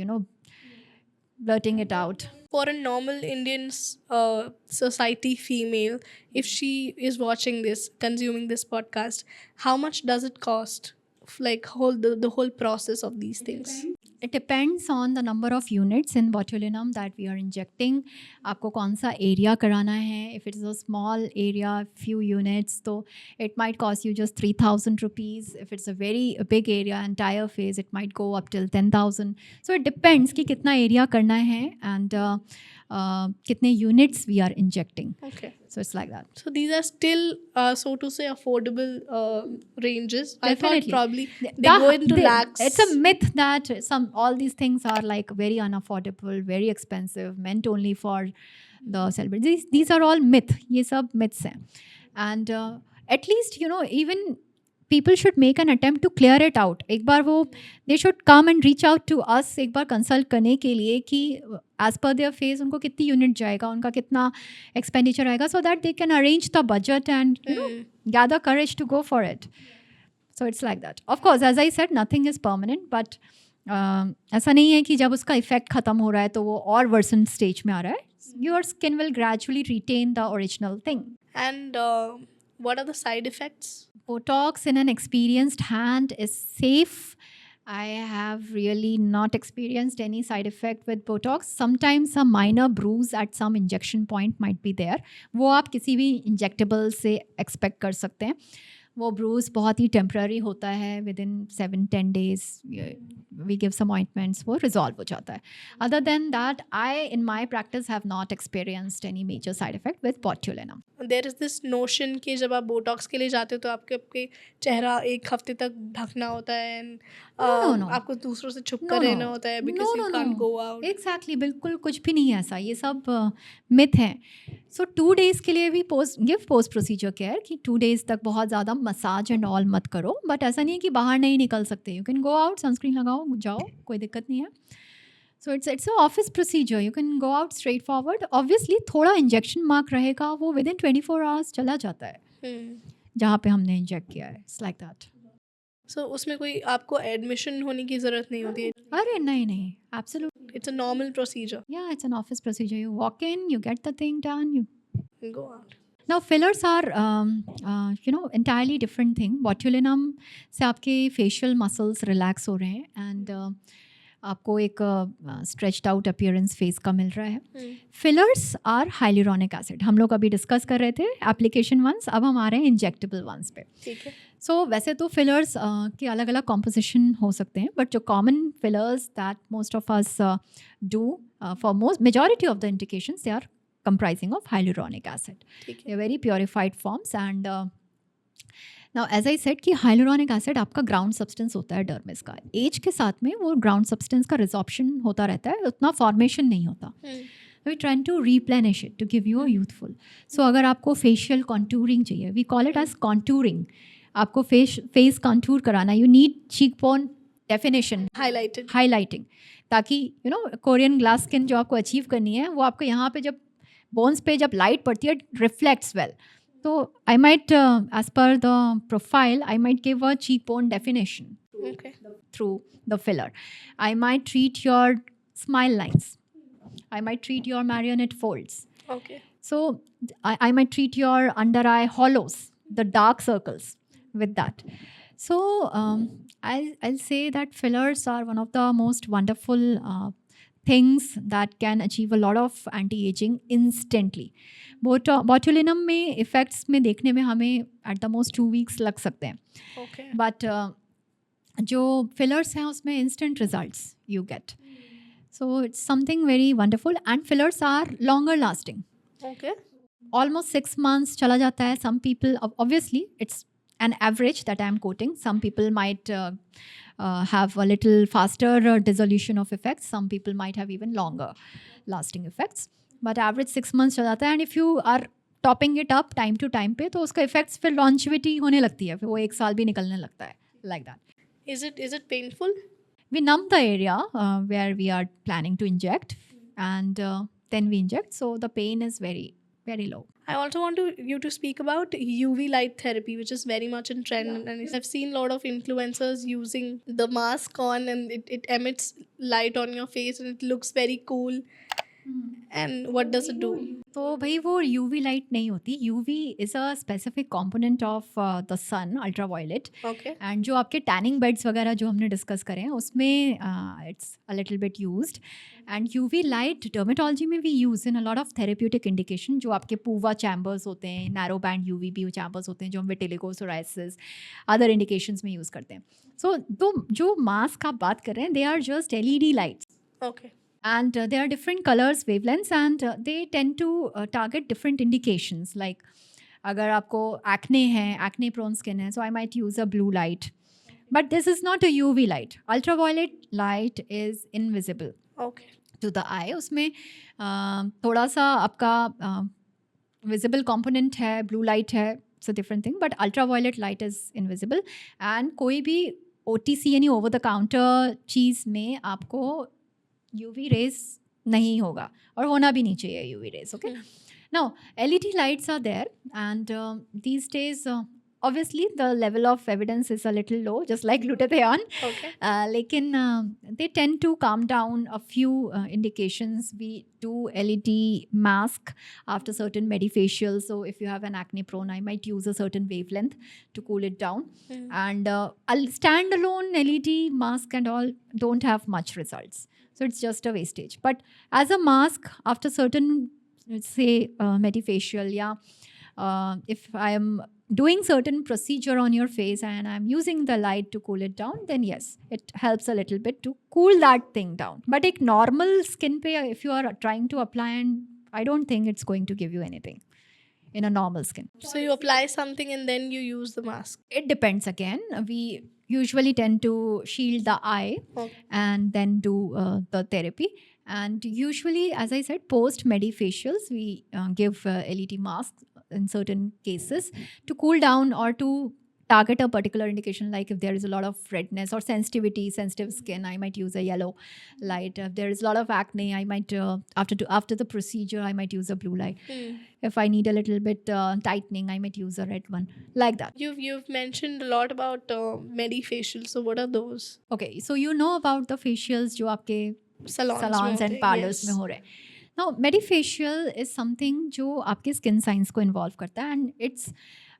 blurting it out. For a normal Indian society female, if she is watching this, consuming this podcast, how much does it cost? Like the whole process of these things. It depends on the number of units in botulinum that we are injecting. आपको कौन सा area कराना है? If it is a small area, few units, so it might cost you just 3,000 rupees. If it's a very big area, entire phase, it might go up till 10,000. So it depends कि कितना area करना है and कितने units we are injecting. Okay. So it's like that. So these are still, so to say, affordable ranges. Definitely. I thought probably they go into lakhs. It's a myth that all these things are like very unaffordable, very expensive, meant only for the celebrities. These are all myth. ये सब myths हैं. And at least, even people should make an attempt to clear it out. एक बार वो, they should come and reach out to us एक बार consult करने के लिए कि as per their phase उनको कितनी unit जाएगा, उनका कितना expenditure आएगा, so that they can arrange the budget and gather courage to go for it. So it's like that. Of course, as I said, nothing is permanent, but ऐसा नहीं है कि जब उसका इफेक्ट खत्म हो रहा है तो वो और वर्सन स्टेज में आ रहा है. Your skin will gradually retain the original thing. And what are the side effects? Botox in an experienced hand is safe. I have really not experienced any side effect with Botox. Sometimes a minor bruise at some injection point might be there. वो आप किसी भी injectable से expect कर सकते हैं. वो Bruges बहुत ही टेम्प्ररी होता है. Within 7-10 days we give some ointments, वो रिजॉल्व हो जाता है. Other than that, I in my practice have not experienced any major side effect with botulinum. There is this notion कि जब आप बोटॉक्स के लिए जाते हो तो आपके चेहरा एक हफ्ते तक ढकना होता है एंड आपको दूसरों से छुप कर रहना होता है because you can't go out. Exactly, बिल्कुल कुछ भी नहीं है ऐसा. ये सब मिथ है. सो 2 days के लिए भी गिव पोस्ट प्रोसीजर केयर कि 2 days तक बहुत ज़्यादा मसाज एंड ऑल मत करो. बट ऐसा नहीं है कि बाहर नहीं निकल सकते. You can go out, sunscreen लगाओ, जाओ, कोई दिक्कत नहीं है. सो it's a office procedure. You can go out straight forward. Obviously थोड़ा इंजेक्शन मार्क रहेगा, वो विद इन 24 hours चला जाता है जहाँ पे हमने इंजेक्ट किया है. It's like that. सो उसमें कोई आपको एडमिशन होने की ज़रूरत नहीं होती है? अरे नहीं, absolutely. It's a normal procedure. Yeah, it's an office procedure. You walk in, you get the thing done, you go out. Now fillers are entirely different thing. Botulinum से आपके facial muscles relax हो रहे हैं and आपको एक stretched out appearance face का मिल रहा है. Fillers are hyaluronic acid. हम लोग अभी डिस्कस कर रहे थे एप्लीकेशन वंस, अब हम आ रहे हैं इंजेक्टेबल वंस पे. ठीक है. सो वैसे तो फिलर्स के अलग अलग कॉम्पोजिशन हो सकते हैं, बट जो common fillers that most of us do for most majority of the indications they are comprising of hyaluronic acid. ठीक They है. are very purified forms and now as I said कि hyaluronic acid आपका ground substance होता है dermis का. As के साथ में वो ग्राउंड सब्सटेंस का रिजॉर्प्शन होता रहता है, उतना फॉर्मेशन नहीं होता. We trying to replenish it to give you a youthful. So अगर आपको फेशियल कॉन्टूरिंग चाहिए, we call it as contouring. आपको फेस कॉन्टूर कराना, you need cheek bone definition, highlighting, ताकि you know Korean glass skin जो आपको achieve करनी है वो आपको यहाँ पे जब बोन्स पे जब लाइट पड़ती है रिफ्लेक्ट्स वेल. तो I might as per the profile I might give a cheek bone definition through the filler. I might treat your smile lines. I might treat your marionette folds. Okay. So I might treat your under eye hollows, the dark circles with that. So I'll say that fillers are one of the most wonderful things that can achieve a lot of anti-aging instantly. Botulinum में effects में देखने में हमें at the most 2 weeks लग सकते हैं. Okay. But जो fillers हैं उसमें instant results you get. So it's something very wonderful and fillers are longer lasting. Okay. Almost 6 months chala jata hai. Some people, obviously it's an average that I'm quoting. Some people might have a little faster dissolution of effects. Some people might have even longer lasting effects. But average 6 months chala jata hai. And if you are topping it up time to time पे तो उसका effects फिर longevity होने लगती है, फिर वो 1 साल भी निकलने लगता है, like that. Is it painful? We numb the area where we are planning to inject, and then we inject. So the pain is very, very low. I also want you to speak about UV light therapy, which is very much in trend. And I've seen a lot of influencers using the mask on, and it emits light on your face, and it looks very cool. And what does it do? तो भाई वो UV light नहीं होती. UV is a specific component of the sun, ultraviolet. Okay. And जो आपके tanning beds वगैरह जो हमने डिस्कस करें हैं उसमें it's a little bit used. And UV light dermatology में भी use in a lot of therapeutic indication. जो आपके पूवा चैम्बर्स होते हैं, नैरो बैंड UVB चैम्बर्स होते हैं, जो हम विटिलिगो, सोराइसिस, अदर इंडिकेशंस में यूज़ करते हैं. सो तो जो मास्क आप बात कर रहे हैं, they are just LED lights. Okay. And there are different colors, wavelengths, and they tend to target different indications. Like अगर आपको acne है, acne prone skin है, so I might use a blue light. But this is not a UV light. Ultraviolet light is invisible Okay. to the eye. उसमें थोड़ा सा आपका visible component है, blue light है, it's a different thing. But ultraviolet light is invisible. And कोई भी OTC यानी over the counter चीज़ में आपको UV rays नहीं होगा, और होना भी नहीं चाहिए UV rays. Okay. Now LED lights are there, and these days obviously the level of evidence is a little low, just like glutathione. Okay. लेकिन they tend to calm down a few indications. We do LED mask after certain medifacials. So if you have an acne prone, I might use a certain wavelength to cool it down. And standalone LED mask and all don't have much results. So it's just a wastage. But as a mask, after certain, let's say, medifacial, if I am doing certain procedure on your face and I'm using the light to cool it down, then yes, it helps a little bit to cool that thing down. But a normal skin pe, if you are trying to apply, and I don't think it's going to give you anything in a normal skin. So you apply something and then you use the mask. It depends again. We usually tend to shield the eye and then do the therapy. And usually, as I said, post medifacials, we give LED masks in certain cases to cool down or to target a particular indication. Like if there is a lot of redness or sensitive skin, I might use a yellow light. If there is a lot of acne, I might after the procedure, I might use a blue light. If I need a little bit tightening, I might use a red one, like that. You've mentioned a lot about medifacials. So what are those? Okay, so you know about the facials जो आपके salons and parlors में हो रहे हैं. Now, medifacial is something जो आपके skin signs को involve करता है, and it's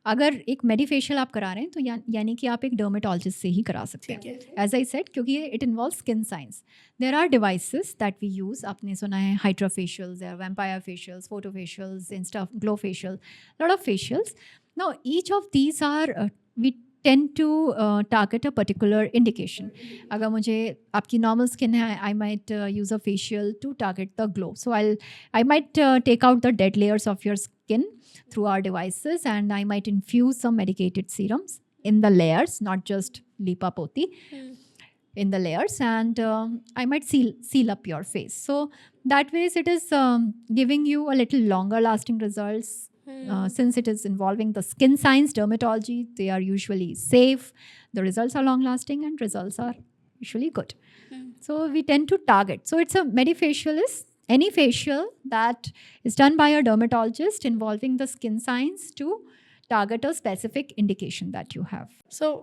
अगर एक मेडिफेशियल आप करा रहे हैं तो यानी कि आप एक डर्मेटोलॉजिस्ट से ही करा सकते ठीक हैं. है. एज आई सेड, क्योंकि it involve skin science. There are devices that we use. आपने सुना है hydra facials, vampire facials, photo facials, insta glow facial, lot of facials. Now each of these are we tend to target a particular indication. अगर मुझे आपकी normal skin है, I might use a facial to target the glow. So I might take out the dead layers of your skin through our devices, and I might infuse some medicated serums in the layers, not just lipa poti, in the layers, and I might seal up your face. So that ways it is giving you a little longer lasting results. Since it is involving the skin science, dermatology, they are usually safe, the results are long lasting, and results are usually good. So we tend to target. So it's a medifacial is any facial that is done by a dermatologist involving the skin science to target a specific indication that you have. So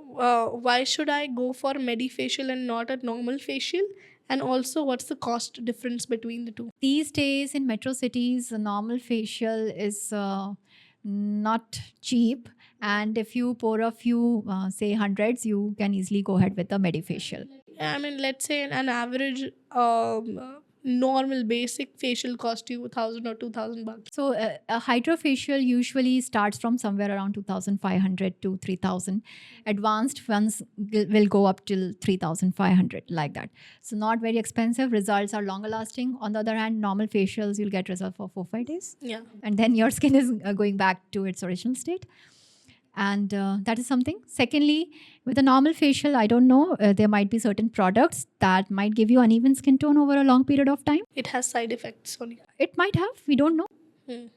why should I go for medifacial and not a normal facial? And also, what's the cost difference between the two? These days in metro cities, a normal facial is not cheap, and if you pour a few say hundreds, you can easily go ahead with the medifacial. I mean, let's say an average normal basic facial cost you $1,000 or $2,000. So a hydrofacial usually starts from somewhere around 2,500 to 3,000. Advanced ones will go up till 3,500, like that. So not very expensive. Results are longer lasting. On the other hand, normal facials, you'll get results for 4-5 days. Yeah. And then your skin is going back to its original state. And that is something. Secondly, with a normal facial, I don't know, there might be certain products that might give you uneven skin tone over a long period of time. It has side effects on you. It might have, we don't know.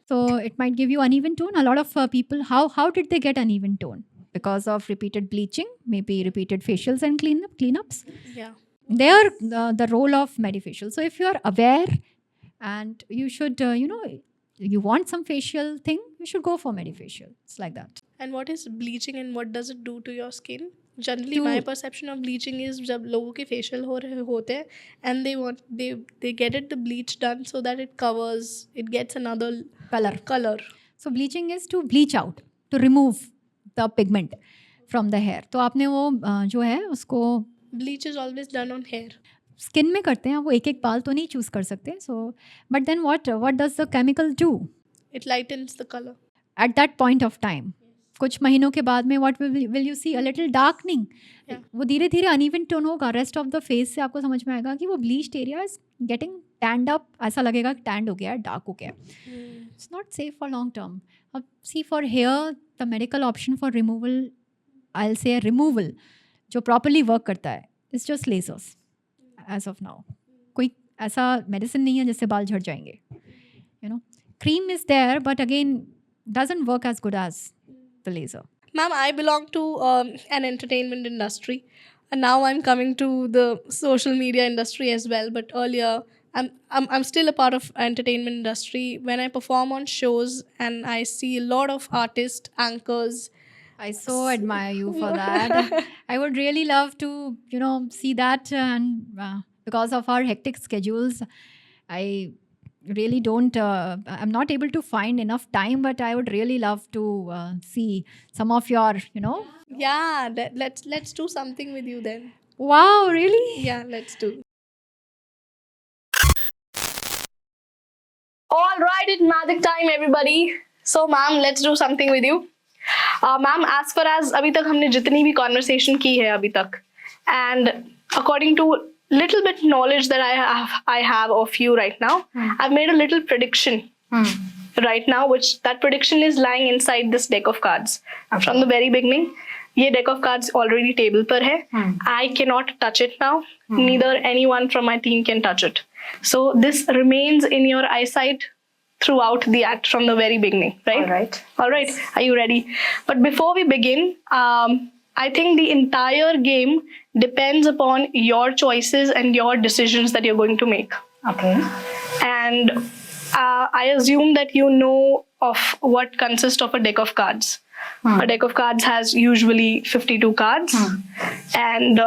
So it might give you uneven tone. A lot of people, how did they get uneven tone? Because of repeated bleaching, maybe repeated facials and cleanups. Yeah. They are the role of medifacial. So if you are aware and you should, you want some facial thing, you should go for medifacial. It's like that. And what is bleaching and what does it do to your skin? Generally, my perception of bleaching is जब लोगों के facial होते हैं and they get it the bleach done so that it covers, it gets another color. So bleaching is to bleach out, to remove the pigment from the hair. तो आपने वो जो है उसको Bleach is always done on hair. Skin में करते हैं, वो एक एक बाल तो नहीं चूज कर सकते. So but then what does the chemical do? It lightens the color. At that point of time. कुछ महीनों के बाद में what will you see? A little darkening. वो धीरे धीरे uneven tone होगा. Rest of the face से आपको समझ में आएगा कि वो bleached area is getting tanned up. ऐसा लगेगा कि tanned हो गया है, dark हो गया है. It's not safe for long term. अब see for hair, the medical option for removal, I'll say removal, जो properly work करता है, is just lasers. As of now. कोई ऐसा medicine नहीं है जिससे बाल झड़ जाएंगे. Cream is there, but again, doesn't work as good as the laser. Ma'am, I belong to an entertainment industry, and now I'm coming to the social media industry as well. But earlier, I'm still a part of entertainment industry. When I perform on shows, and I see a lot of artists, anchors. I so admire you for that. I would really love to, see that, and because of our hectic schedules, I really don't I'm not able to find enough time, but I would really love to see some of your Yeah, let's do something with you then. Wow, really? Yeah, let's do. All right, it's magic time, everybody. So ma'am, let's do something with you. Ma'am, as far as अभी तक हमने जितनी भी conversation की है अभी तक, and according to little bit knowledge that I have of you right now, I've made a little prediction right now, which that prediction is lying inside this deck of cards. From the very beginning, ये deck of cards already table पर है. I cannot touch it now. Neither anyone from my team can touch it. So this remains in your eyesight throughout the act from the very beginning, right? All right. Are you ready? But before we begin, I think the entire game depends upon your choices and your decisions that you're going to make. Okay. And I assume that you know of what consists of a deck of cards. A deck of cards has usually 52 cards, and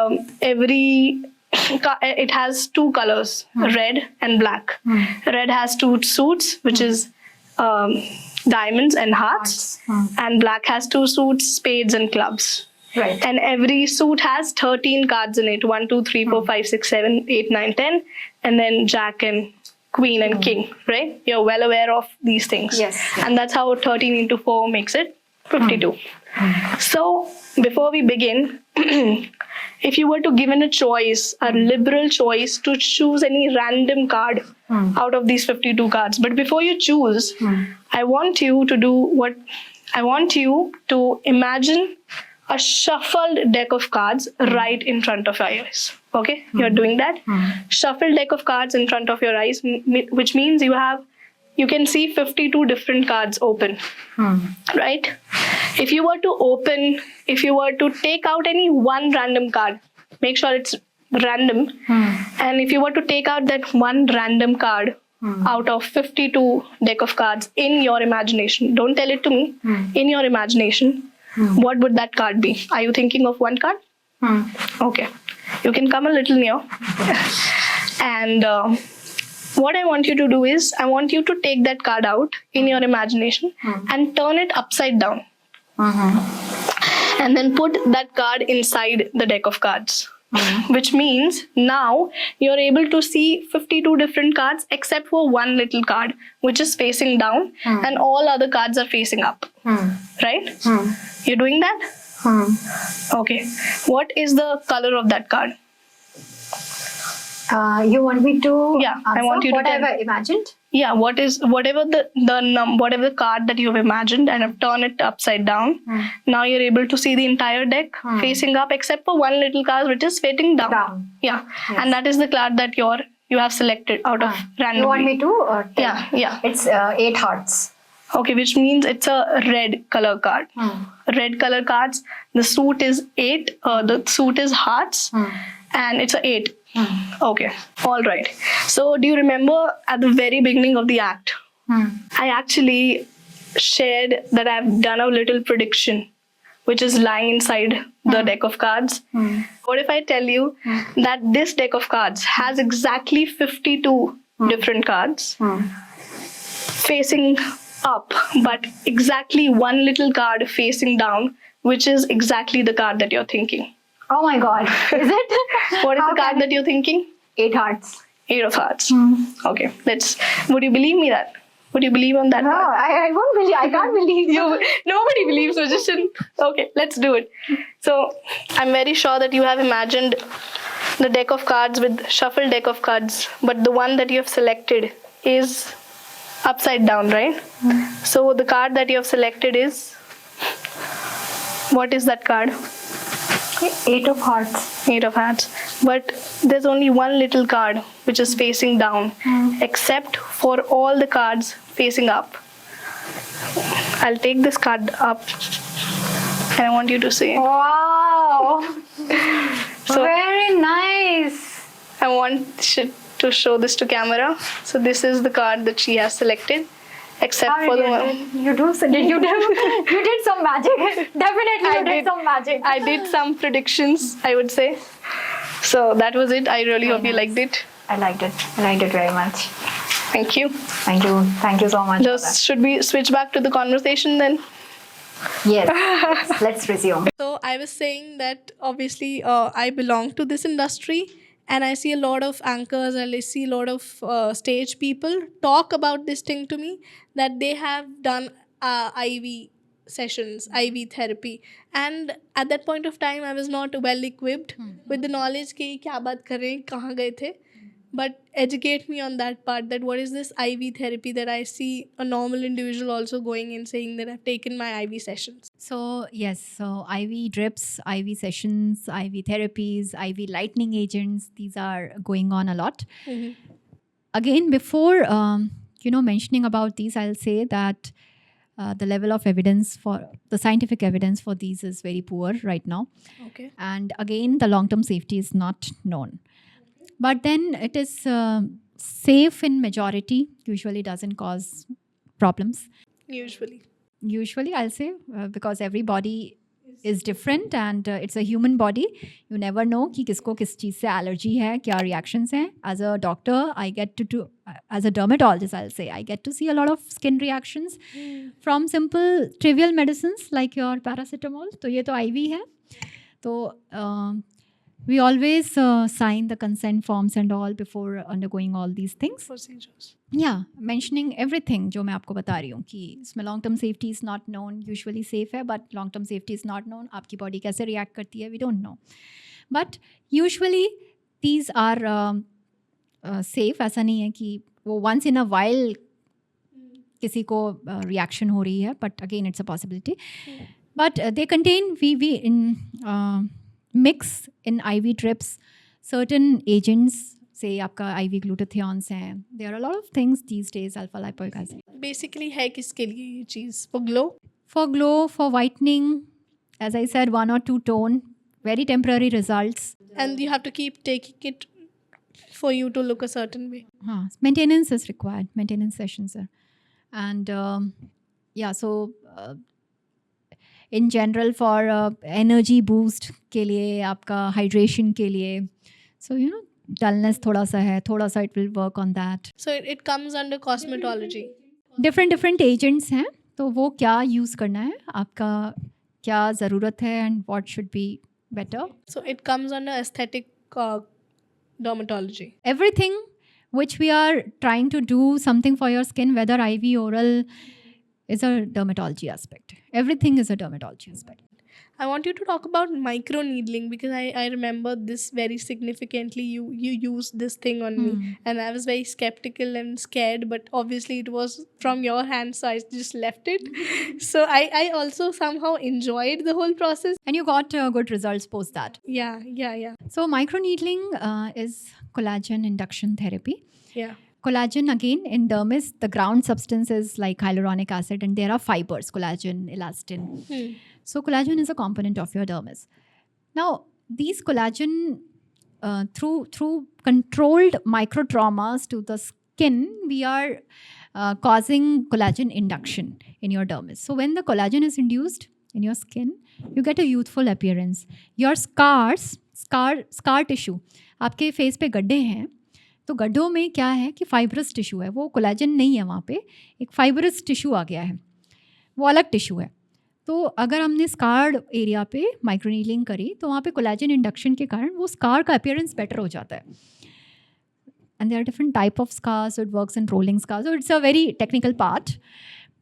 it has two colors, red and black. Red has two suits, which is diamonds and hearts, and black has 2 suits, spades and clubs. Right. And every suit has 13 cards in it. 1, 2, 3, 4, 5, 6, 7, 8, 9, 10. And then jack and queen and king, right? You're well aware of these things. Yes. And that's how 13 into 4 makes it 52. So before we begin, if you were to given a choice, a liberal choice to choose any random card out of these 52 cards, but before you choose, I want you to imagine a shuffled deck of cards right in front of your eyes. Okay, you're doing that. Shuffled deck of cards in front of your eyes, which means you can see 52 different cards open, right? If you were to take out any one random card, make sure it's random. And if you were to take out that one random card out of 52 deck of cards in your imagination, don't tell it to me, in your imagination, what would that card be? Are you thinking of one card? Okay. You can come a little near. And what I want you to do is, I want you to take that card out in your imagination and turn it upside down. And then put that card inside the deck of cards. Which means now you're able to see 52 different cards except for one little card, which is facing down, and all other cards are facing up. Right? You're doing that? Okay. What is the color of that card? You want me to Yeah, I answer want you to what tell I've imagined? Yeah, whatever the card that you have imagined and have turned it upside down. Now you're able to see the entire deck facing up except for one little card which is facing down. Yeah. And that is the card that you have selected out of randomly. You want me to? Yeah. It's 8 hearts. Okay, which means it's a red color card. Red color cards. The suit is 8. The suit is hearts, and it's a 8. Okay, all right. So do you remember at the very beginning of the act, I actually shared that I've done a little prediction, which is lying inside the deck of cards. What if I tell you that this deck of cards has exactly 52 different cards facing up, but exactly one little card facing down, which is exactly the card that you're thinking? Oh my God. Is it? What is the card that you're thinking? 8 hearts. 8 of hearts. Okay, would you believe me that? Would you believe on that? No, I won't believe. I can't believe you. Nobody believes magician. Okay, let's do it. So I'm very sure that you have imagined the deck of cards with shuffled deck of cards, but the one that you have selected is upside down, right? So the card that you have selected is, what is that card? 8 of hearts. 8 of hearts. But there's only one little card which is facing down, except for all the cards facing up. I'll take this card up and I want you to see. Wow. So Very nice. I want to show this to camera. So this is the card that she has selected, except for the one. You did some magic. Definitely you did some magic. I did some predictions, I would say. So that was it. I really hope you liked it. I liked it. I liked it very much. Thank you. Thank you. Thank you so much. Should we switch back to the conversation then? Yes. Let's resume. So I was saying that obviously I belong to this industry, and I see a lot of anchors and I see a lot of stage people talk about this thing to me, that they have done IV sessions, IV therapy. And at that point of time, I was not well equipped with the knowledge कि क्या बात कर रहे हैं, कहाँ गए थे. But educate me on that part, that what is this IV therapy that I see a normal individual also going and saying that I've taken my IV sessions. So yes, so IV drips, IV sessions, IV therapies, IV lightning agents, these are going on a lot. Again, before mentioning about these, I'll say that the level of evidence for the scientific evidence for these is very poor right now. Okay. And again, the long-term safety is not known. But then it is safe in majority, usually doesn't cause problems. Usually. Usually, I'll say, because every body is different and it's a human body. You never know कि किसको किस चीज़ से allergy है, क्या reactions हैं. As a doctor, I get to do, as a dermatologist, I'll say, I get to see a lot of skin reactions from simple trivial medicines like your paracetamol. तो ये तो IV है. तो we always sign the consent forms and all before undergoing all these things. Procedures. Yeah, mentioning everything जो मैं आपको बता रही हूँ कि इसमें long term safety is not known, usually safe है but long term safety is not known. आपकी body कैसे react करती है, we don't know. But usually these are safe. ऐसा नहीं है कि वो once in a while किसी को reaction हो रही है, but again it's a possibility. But they contain we in mix in IV drips certain agents. Say आपका IV glutathions हैं. There are a lot of things these days, alpha lipoic acid. Basically है किसके लिए ये चीज़? For glow? For glow, for whitening, as I said, 1 or 2 tone, very temporary results. And you have to keep taking it for you to look a certain way. Maintenance is required, maintenance sessions are. And yeah, so in general for energy boost के लिए, आपका hydration के लिए. So you know, dullness थोड़ा सा है, थोड़ा सा it will work on that. So it comes under cosmetology. Different agents हैं, तो वो क्या यूज़ करना है, आपका क्या ज़रूरत है and what should be better. So it comes under aesthetic dermatology. Everything which we are trying to do something for your skin, whether IV, oral, is a dermatology aspect. Everything is a dermatology aspect. I want you to talk about microneedling because I remember this very significantly. You used this thing on me and I was very skeptical and scared, but obviously it was from your hands, so I just left it. So I also somehow enjoyed the whole process. And you got good results post that. Yeah. So microneedling is collagen induction therapy. Yeah. Collagen, again, in dermis, the ground substance is like hyaluronic acid and there are fibers, collagen, elastin. So collagen is a component of your dermis. Now, these collagen, through controlled microtraumas to the skin, we are causing collagen induction in your dermis. So when the collagen is induced in your skin, you get a youthful appearance. Your scar tissue, आपके face पे गड्ढे हैं, तो गड्ढों में क्या है कि फाइब्रस टिश्यू है, वो कोलाजन नहीं है वहाँ पे, एक फाइब्रस टिश्यू आ गया है, वो अलग टिश्यू है. तो अगर हमने स्कार एरिया पे माइक्रोनीडलिंग करी तो वहाँ पे कोलाजन इंडक्शन के कारण वो स्कार का अपीयरेंस बेटर हो जाता है. And there are different type of scars, it works in rolling scars, so it's a very technical part.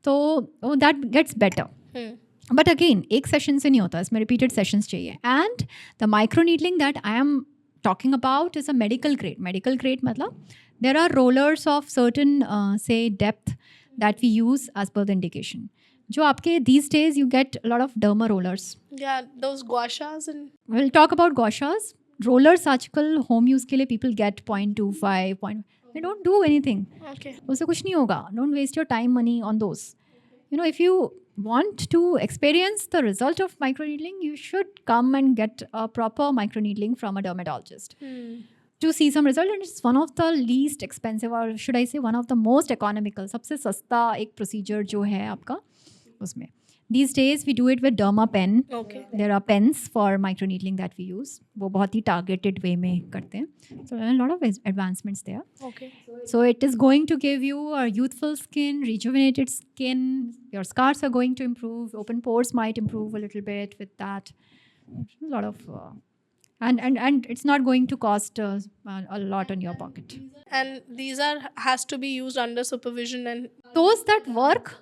तो that gets better. But again एक सेशन से नहीं होता, इसमें रिपीटेड सेशंस चाहिए. And the microneedling that I am talking about is a medical grade matlab there are rollers of certain say depth that we use as per the indication. जो आपके these days you get a lot of derma rollers. Yeah, those gua shas and we'll talk about gua shas. Rollers आजकल home use के लिए people get 0.25 they don't do anything. Okay. उससे कुछ नहीं होगा. Don't waste your time, money on those. You know, if you want to experience the result of microneedling, you should come and get a proper microneedling from a dermatologist to see some result. And it's one of the least expensive, or should I say one of the most economical, सबसे सस्ता एक procedure जो है आपका उसमें. These days we do it with derma pen. Okay. There are pens for microneedling that we use. वो बहुत ही targeted way में करते हैं. So a lot of advancements there. Okay. So it is going to give you a youthful skin, rejuvenated skin. Your scars are going to improve. Open pores might improve a little bit with that. A lot of, and it's not going to cost a lot on your pocket. And these has to be used under supervision and Those that work,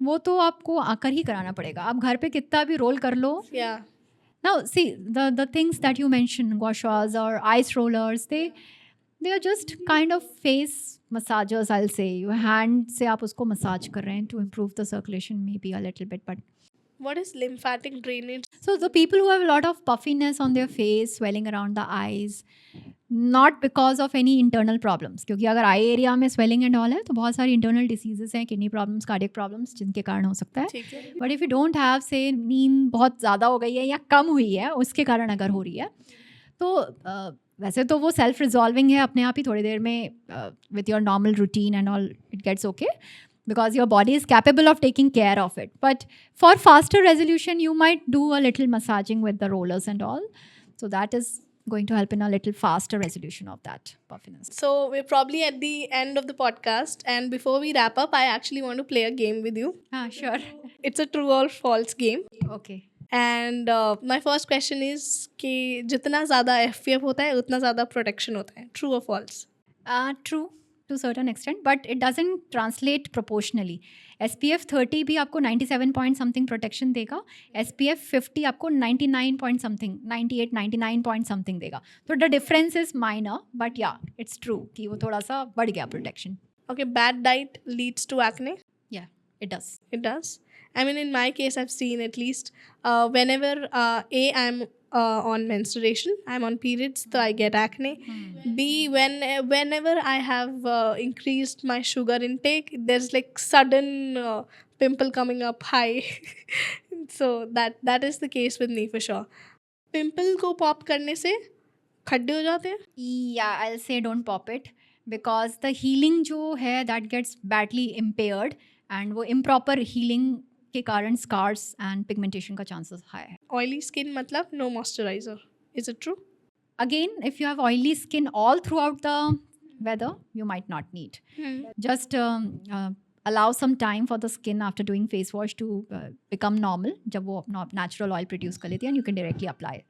वो तो आपको आकर ही कराना पड़ेगा. आप घर पे कितना भी रोल कर लो. yeah. Now see the things that you mentioned, gua shas or ice rollers, they are just kind of face massagers, I'll say. Your hand से आप उसको massage कर रहे हैं to improve the circulation maybe a little bit. But What is lymphatic drainage? so the people who have a lot of puffiness on their face, swelling around the eyes, not because of any internal problems. क्योंकि अगर eye area में swelling and all है तो बहुत सारी internal diseases हैं, kidney problems, cardiac problems जिनके कारण हो सकता है. ठीक है. But if you don't have से नींद बहुत ज़्यादा हो गई है या कम हुई है, उसके कारण अगर हो रही है तो वैसे तो वो सेल्फ रिजॉल्विंग है अपने आप ही, थोड़ी देर में with your normal routine and all it gets okay. because your body is capable of taking care of it. But for faster resolution, you might do a little massaging with the rollers and all. So that is going to help in a little faster resolution of that puffiness. So we're probably at the end of the podcast, and before we wrap up, I actually want to play a game with you. Sure. It's a true or false game. Okay. And my first question is कि जितना ज़्यादा FPF होता है उतना ज़्यादा protection होता है, true और false? True to a certain extent, but it doesn't translate proportionally. SPF 30 भी आपको 97 point something protection देगा, SPF 50 आपको 99 point something, 98, 99 point something देगा. So the difference is minor, but yeah, it's true कि वो थोड़ा सा बढ़ गया protection. Okay, bad diet leads to acne. Yeah, it does. It does. I mean, in my case, I've seen at least whenever I'm on menstruation, I'm on periods, so I get acne. B, whenever I have increased my sugar intake, there's like sudden pimple coming up high. So that is the case with me for sure. Pimple को pop करने से खड्डे हो जाते हैं? Yeah, I'll say don't pop it because the healing जो है that gets badly impaired and वो improper healing के कारण scars and pigmentation का chances high है. Oily skin मतलब no moisturizer. Is it true? Again, if you have oily skin all throughout the weather, you might not need. Just allow some time for the skin after doing face wash to become normal. जब वो natural oil produce कर लेती है and you can directly apply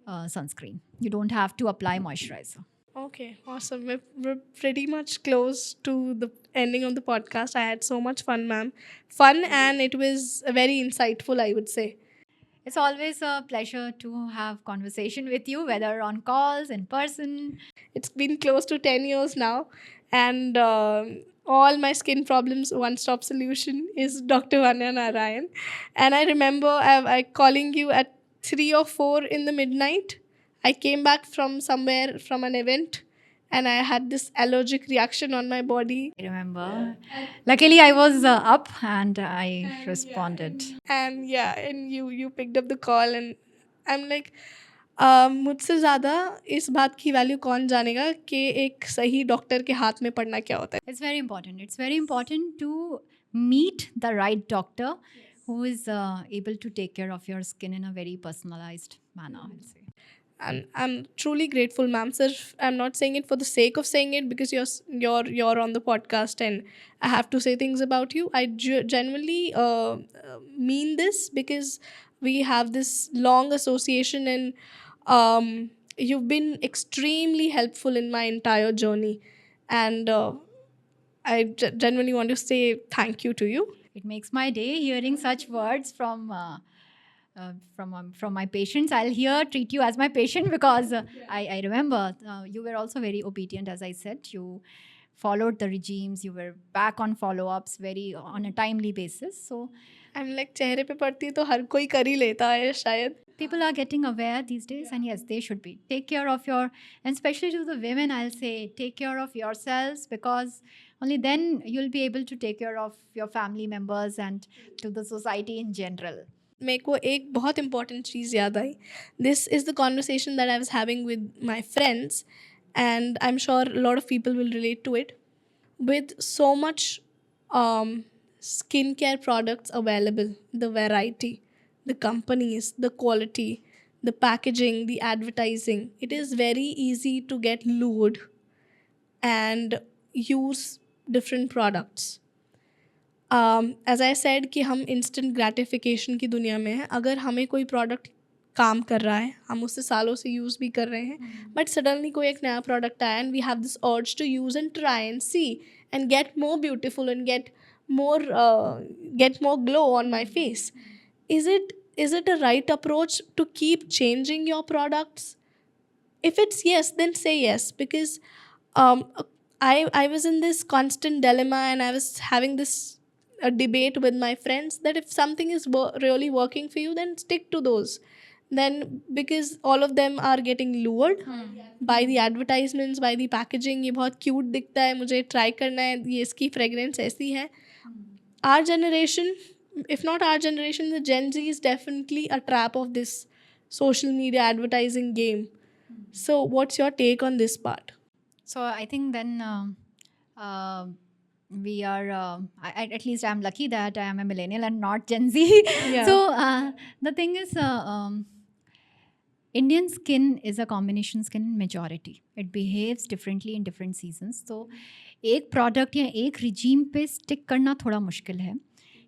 sunscreen. You don't have to apply moisturizer. Okay, awesome. We're pretty much close to the ending of the podcast. I had so much fun, ma'am. Fun, and it was very insightful, I would say. It's always a pleasure to have conversation with you, whether on calls, in person. It's been close to 10 years now, and all my skin problems, one-stop solution is Dr. Vanya Narayan. And I remember I calling you at 3 or 4 in the midnight. I came back from somewhere, from an event, and I had this allergic reaction on my body. I remember. Luckily, I was up and I responded. And yeah, and you picked up the call, and I'm like, मुझसे ज़्यादा इस बात की value कौन जानेगा कि एक सही डॉक्टर के हाथ में पड़ना क्या होता है. It's very important. It's very important to meet the right doctor who is able to take care of your skin in a very personalized manner, I'll say. And I'm truly grateful, ma'am. Sir, I'm not saying it for the sake of saying it because you're on the podcast and I have to say things about you. I genuinely mean this because we have this long association, and you've been extremely helpful in my entire journey, and I genuinely want to say thank you to you. It makes my day hearing such words from my patients. I'll treat you as my patient because I remember you were also very obedient, as I said. You followed the regimes. You were back on follow-ups very on a timely basis. So I'm like, चेहरे पे पड़ती है तो हर कोई कर ही लेता है शायद. People are getting aware these days, and yes, they should be. Take care of and especially to the women, I'll say, take care of yourselves, because only then you'll be able to take care of your family members and to the society in general. मेरे को एक बहुत important चीज़ याद आई. This is the conversation that I was having with my friends, and I'm sure a lot of people will relate to it. With so much skincare products available, the variety, the companies, the quality, the packaging, the advertising, it is very easy to get lured and use different products. As I said कि हम instant gratification की दुनिया में हैं. अगर हमें कोई product काम कर रहा है, हम उससे सालों से यूज़ भी कर रहे हैं, but suddenly कोई एक नया product आया and we have this urge to use and try and see and get more beautiful and get more glow on my face. Is it a right approach to keep changing your products? If it's yes, then say yes, because I was in this constant dilemma, and I was having this a debate with my friends that if something is really working for you, then stick to those. Then because all of them are getting lured by the advertisements, by the packaging, ये बहुत cute दिखता है, मुझे try करना है, ये इसकी fragrance ऐसी है. Our generation, if not our generation, the Gen Z is definitely a trap of this social media advertising game. So what's your take on this part? So I think then we are at least I'm lucky that I am a millennial and not Gen Z. Yeah. So the thing is, Indian skin is a combination skin in majority. It behaves differently in different seasons. So एक product या एक regime पे stick करना थोड़ा मुश्किल है,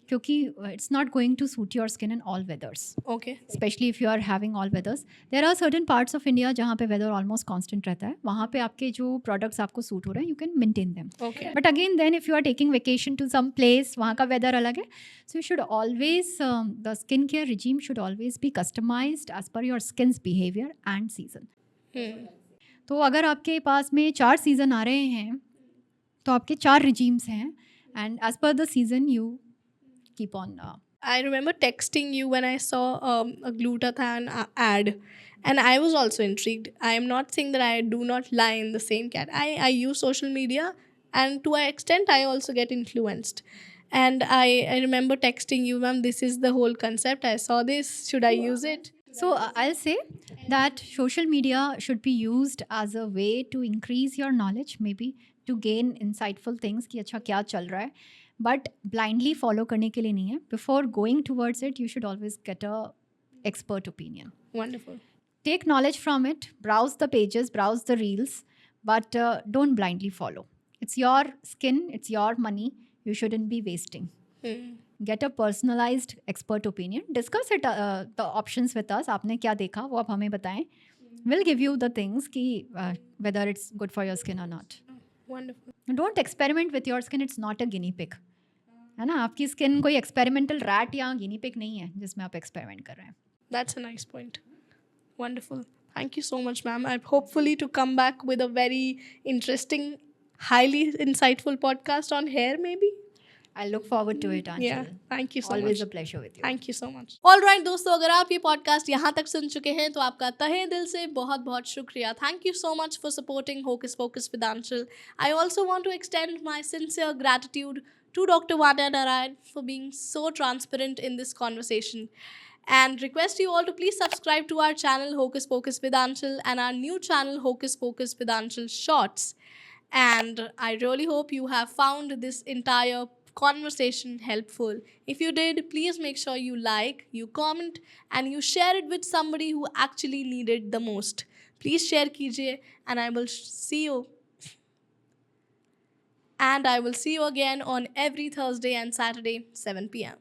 क्योंकि it's not going to suit your skin in all weathers, Okay. Specially if you are having all weathers. There are certain parts of India जहाँ पे वेदर ऑलमोस्ट कॉन्स्टेंट रहता है, वहाँ पे आपके जो प्रोडक्ट्स आपको सूट हो रहे हैं you can maintain them. Okay. But again then if you are taking vacation to some place, वहाँ का वेदर अलग है. So you should always, the skin care regime should always be customised as per your skin's behaviour and season. तो अगर आपके पास में 4 season आ रहे हैं तो आपके 4 रिजीम्स हैं, and as per the season you keep on. I remember texting you when I saw a glutathione ad, and I was also intrigued. I am not saying that I do not lie in the same cat. I use social media, and to an extent, I also get influenced. And I remember texting you, ma'am, this is the whole concept. I saw this. Should I use it? So I'll say that social media should be used as a way to increase your knowledge, maybe to gain insightful things कि अच्छा क्या चल रहा है, but blindly follow करने के लिए नहीं है. Before going towards it, you should always get a expert opinion. Wonderful. Take knowledge from it, browse the pages, browse the reels, but don't blindly follow. It's your skin, it's your money, you shouldn't be wasting. Get a personalized expert opinion. Discuss it, the options with us. आपने क्या देखा वो आप हमें बताएं. We'll give you the things कि whether it's good for your skin or not. Wonderful. Don't experiment with your skin. It's not a guinea pig. है ना, आपकी स्किन कोई एक्सपेरिमेंटल रैट या गिनी पिग नहीं है जिसमें आप एक्सपेरिमेंट कर रहे हैं. That's a nice point. Wonderful. Thank you so much, ma'am. I'm hopefully to come back with a very interesting, highly insightful podcast on hair, maybe. I look forward to it, Anshul. Yeah. Thank you so Always much. a pleasure with you. Thank you so much. Alright दोस्तों, अगर आप ये podcast यहाँ तक सुन चुके हैं तो आपका तहे दिल से बहुत बहुत शुक्रिया. Thank you so much for supporting Hocus Pocus with Anshul. I also want to extend my sincere gratitude to Dr. Vanya Narayan for being so transparent in this conversation. And request you all to please subscribe to our channel Hocus Pocus with Anshul and our new channel Hocus Pocus with Anshul Shorts. And I really hope you have found this entire conversation helpful. If you did, please make sure you like, you comment, and you share it with somebody who actually needed the most. Please share kijiye, and I will see you. And I will see you again on every Thursday and Saturday, 7 p.m.